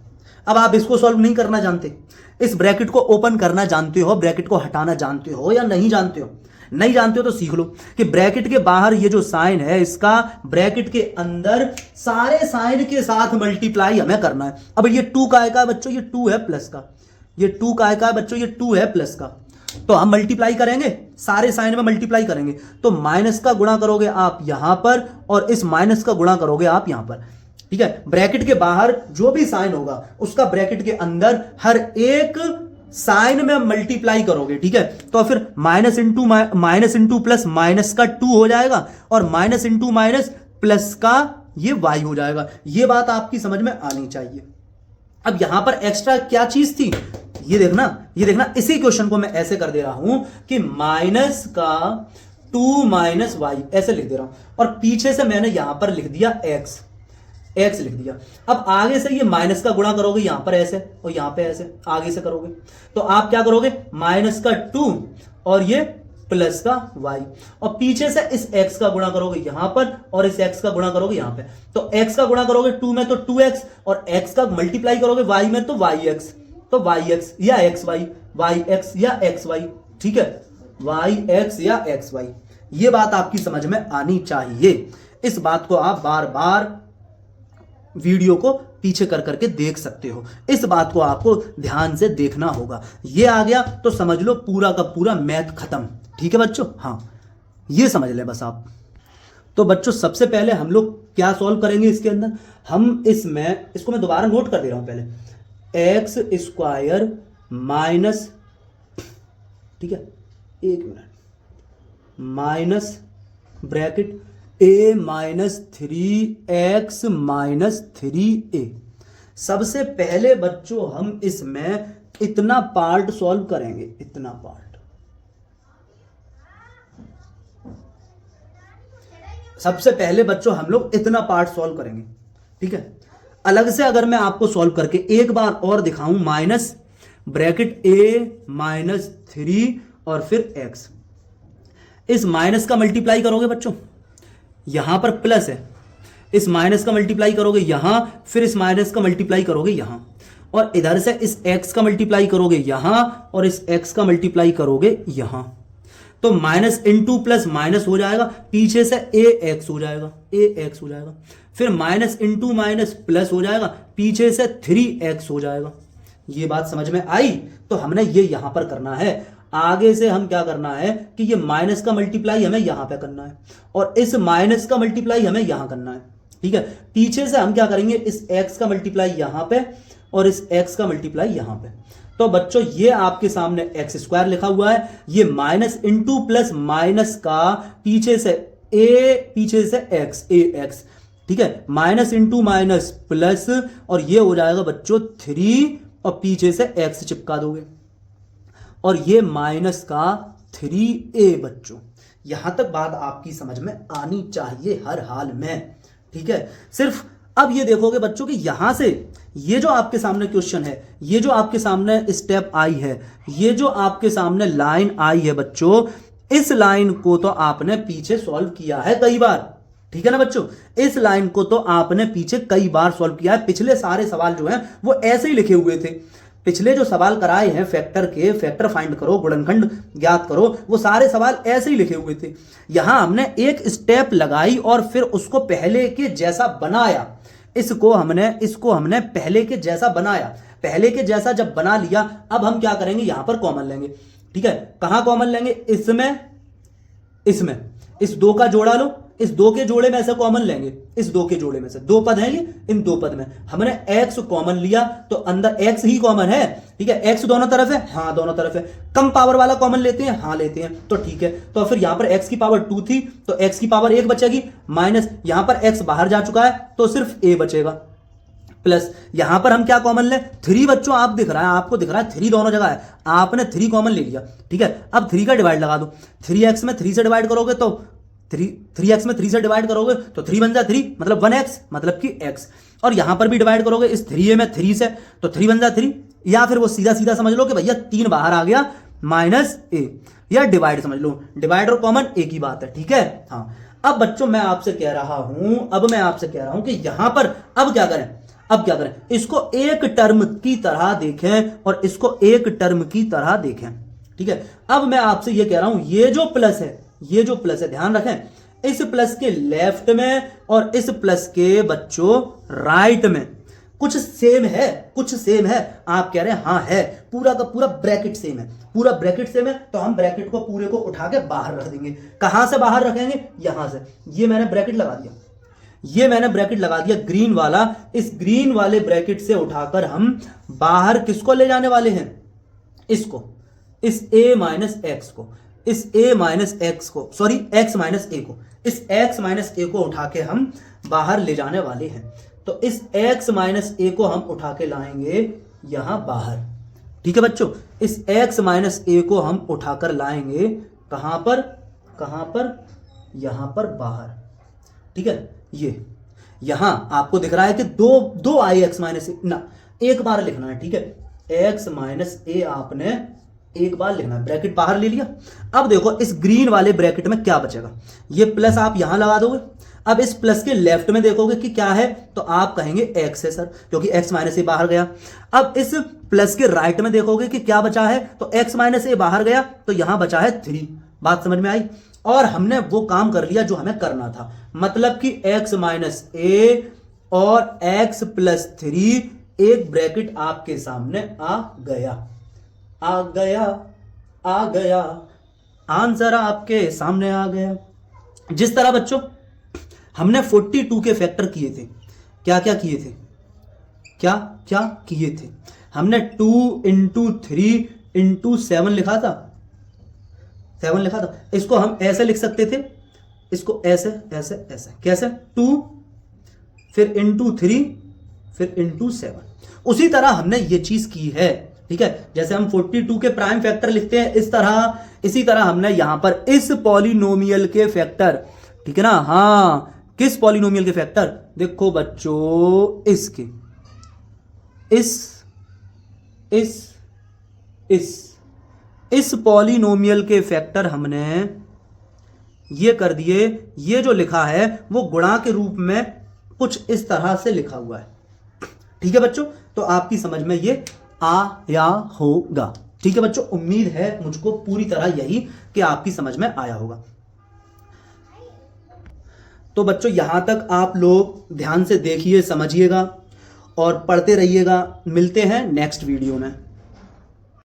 अब आप इसको सॉल्व नहीं करना जानते, इस ब्रैकेट को ओपन करना जानते हो, ब्रैकेट को हटाना जानते हो या नहीं जानते हो? नहीं जानते हो तो सीख लो कि ब्रैकेट के बाहर ये जो साइन है इसका ब्रैकेट के अंदर सारे साइन के साथ मल्टीप्लाई हमें करना है। अब ये 2 का है बच्चों, ये 2 है प्लस का, ये 2 का है बच्चों, ये 2 है प्लस का। तो हम मल्टीप्लाई करेंगे, सारे साइन में मल्टीप्लाई करेंगे। तो माइनस का गुणा करोगे आप यहां पर, और इस माइनस का गुणा करोगे आप यहां पर, ठीक है। ब्रैकेट के बाहर जो भी साइन होगा उसका ब्रैकेट के अंदर हर एक साइन में मल्टीप्लाई करोगे, ठीक है। तो फिर माइनस इंटू प्लस माइनस का 2 हो जाएगा, और माइनस इंटू माइनस प्लस का ये y हो जाएगा। ये बात आपकी समझ में आनी चाहिए। अब यहां पर एक्स्ट्रा क्या चीज थी, ये देखना, इसी क्वेश्चन को मैं ऐसे कर दे रहा हूं कि माइनस का 2 माइनस वाई ऐसे लिख दे रहा हूं, और पीछे से मैंने यहां पर लिख दिया x लिख दिया। अब आगे से ये माइनस का गुणा करोगे यहां पर ऐसे, और यहां पे ऐसे आगे से करोगे, तो आप क्या करोगे, माइनस का 2 और ये प्लस का y, और पीछे से इस x का गुणा करोगे यहां पर, और इस x का गुणा करोगे यहां पे। तो x का गुणा करोगे 2 में तो 2x, और x का मल्टीप्लाई करोगे y में तो yx, तो yx या xy, yx या xy, ठीक है, yx या xy। ये बात आपकी समझ में आनी चाहिए। इस बात को आप बार बार वीडियो को पीछे कर करके देख सकते हो, इस बात को आपको ध्यान से देखना होगा। ये आ गया तो समझ लो पूरा का पूरा मैथ खत्म, ठीक है बच्चों। हाँ, ये समझ ले बस आप। तो बच्चों सबसे पहले हम लोग क्या सॉल्व करेंगे इसके अंदर, हम इसमें, इसको मैं दोबारा नोट कर दे रहा हूं पहले, एक्स स्क्वायर माइनस, ठीक है, 1 minute, minus bracket a minus 3x minus 3a। सबसे पहले बच्चों हम इसमें इतना पार्ट सॉल्व करेंगे, इतना पार्ट। सबसे पहले बच्चों हम लोग इतना पार्ट सॉल्व करेंगे, ठीक है। अलग से अगर मैं आपको सॉल्व करके एक बार और दिखाऊं, माइनस ब्रैकेट a माइनस 3 और फिर x, इस माइनस का मल्टीप्लाई करोगे बच्चों, यहां पर प्लस है, इस माइनस का मल्टीप्लाई करोगे यहां, फिर इस माइनस का मल्टीप्लाई करोगे यहां, और इधर से इस x का मल्टीप्लाई करोगे यहां, और इस x का मल्टीप्लाई करोगे यहां। तो माइनस इंटू प्लस माइनस हो जाएगा, पीछे से ax हो जाएगा, ax हो जाएगा, फिर माइनस इंटू माइनस प्लस हो जाएगा, पीछे से 3x हो जाएगा। ये बात समझ में आई? तो हमने ये यहां पर करना है। आगे से हम क्या करना है कि ये माइनस का मल्टीप्लाई हमें यहां पे करना है, और इस माइनस का मल्टीप्लाई हमें यहां करना है, ठीक है। पीछे से हम क्या करेंगे, इस x का मल्टीप्लाई यहां पे और इस x का मल्टीप्लाई यहां पे। तो बच्चों ये आपके सामने एक्स स्क्वायर लिखा हुआ है, ये माइनस इंटू प्लस माइनस का पीछे से a, पीछे से x, ax, ठीक है, माइनस इंटू माइनस प्लस, और ये हो जाएगा बच्चों 3, और पीछे से x चिपका दोगे, और ये माइनस का 3a। बच्चों यहां तक बात आपकी समझ में आनी चाहिए हर हाल में, ठीक है। सिर्फ अब ये देखोगे बच्चों कि यहां से ये जो आपके सामने क्वेश्चन है, ये जो आपके सामने स्टेप आई है, ये जो आपके सामने लाइन आई है बच्चों, इस लाइन को तो आपने पीछे सॉल्व किया है कई बार, ठीक है ना बच्चों। इस लाइन को तो आपने पीछे कई बार सॉल्व किया है। पिछले सारे सवाल जो हैं वो ऐसे ही लिखे हुए थे। पिछले जो सवाल कराए हैं फैक्टर के, फैक्टर फाइंड करो, गुणनखंड ज्ञात करो, वो सारे सवाल ऐसे ही लिखे हुए थे। यहां हमने एक स्टेप लगाई और फिर उसको पहले के जैसा बनाया। इसको हमने पहले के जैसा बनाया। पहले के जैसा जब बना लिया, अब हम क्या करेंगे, यहां पर कॉमन लेंगे, ठीक है। कहां कॉमन लेंगे, इसमें इस 2 का जोड़ा लो, इस दो के जोड़े में ऐसा कॉमन लेंगे, इस दो के जोड़े में से दो पद हैं ये, इन दो पद में हमने x कॉमन लिया तो अंदर x ही कॉमन है, ठीक है। x दोनों तरफ है, हाँ दोनों तरफ है। कम पावर वाला कॉमन लेते हैं, हाँ लेते हैं, तो ठीक है। तो फिर यहां पर x की पावर 2 थी तो x की पावर 1 बचेगी, माइनस यहां पर x बाहर जा चुका है तो सिर्फ a बचेगा, प्लस यहां पर हम क्या कॉमन ले, 3 बच्चों आप दिख रहा है, आपको दिख रहा है 3 दोनों जगह है, आपने 3 कॉमन ले लिया, ठीक है। अब 3 का डिवाइड लगा दो, 3x में 3 से डिवाइड करोगे तो 3x में 3 से डिवाइड करोगे तो 3 बन जाए 3 मतलब 1x मतलब कि x, और यहां पर भी डिवाइड करोगे इस 3a में 3 से तो 3 बन जाए 3, या फिर वो सीधा सीधा समझ लो कि भैया 3 बाहर आ गया माइनस a, या डिवाइड समझ लो, डिवाइड और कॉमन एक ही बात है, ठीक है। हाँ अब बच्चों मैं आपसे कह रहा हूं कि यहां पर अब क्या करें, इसको एक टर्म की तरह देखें और इसको एक टर्म की तरह देखें, ठीक है। अब मैं आपसे ये कह रहा हूं ये जो प्लस है ध्यान रखें, इस प्लस के लेफ्ट में और इस प्लस के बच्चों राइट में कुछ सेम है, आप कह रहे हैं हाँ है, पूरा का पूरा ब्रैकेट सेम है, पूरा ब्रैकेट सेम है, तो हम ब्रैकेट को पूरे को उठा के बाहर रख देंगे। कहां से बाहर रखेंगे, यहां से, ये मैंने ब्रैकेट लगा दिया ग्रीन वाला, इस ग्रीन वाले ब्रैकेट से उठाकर हम बाहर किसको ले जाने वाले हैं, इसको, इस a माइनस एक्स को, x माइनस a को, इस x माइनस a को उठा के हम बाहर ले जाने वाले हैं। तो इस x माइनस a को हम उठा के लाएंगे यहां बाहर, ठीक है बच्चों। इस x माइनस a को हम उठाकर लाएंगे कहां पर, यहां पर बाहर, ठीक है। ये यहां आपको दिख रहा है कि दो आई एक्स माइनस ना, एक बार लिखना है, ठीक है। x माइनस a आपने एक बार लिखना है, ब्रैकेट बाहर ले लिया। अब देखो इस ग्रीन वाले ब्रैकेट में क्या बचेगा, ये प्लस आप यहां लगा दोगे। अब इस प्लस के लेफ्ट में देखोगे कि क्या है, तो आप कहेंगे x है सर, क्योंकि x माइनस a बाहर गया। अब इस प्लस के राइट में देखोगे कि क्या बचा है, तो x माइनस a बाहर गया तो यहां बचा है 3। बात समझ में आई, और हमने वो काम कर लिया जो हमें करना था, मतलब कि x माइनस a और x प्लस 3 एक ब्रैकेट आपके सामने आ गया, आंसर आपके सामने आ गया। जिस तरह बच्चों हमने 42 के फैक्टर किए थे, क्या किए थे, हमने 2 इंटू 3 इंटू 7 लिखा था, इसको हम ऐसे लिख सकते थे, इसको ऐसे कैसे, 2 फिर इंटू 3 फिर इंटू 7, उसी तरह हमने ये चीज की है, ठीक है। जैसे हम 42 के प्राइम फैक्टर लिखते हैं इसी तरह हमने यहां पर इस पॉलिनोमियल के फैक्टर, ठीक है ना, हाँ किस पॉलिनोमियल के फैक्टर, देखो बच्चों इसके, इस पॉलिनोमियल के फैक्टर हमने ये कर दिए। ये जो लिखा है वो गुणा के रूप में कुछ इस तरह से लिखा हुआ है, ठीक है बच्चों। तो आपकी समझ में ये आया होगा, ठीक है बच्चों। उम्मीद है मुझको पूरी तरह यही कि आपकी समझ में आया होगा। तो बच्चों यहां तक आप लोग ध्यान से देखिए, समझिएगा और पढ़ते रहिएगा। मिलते हैं नेक्स्ट वीडियो में।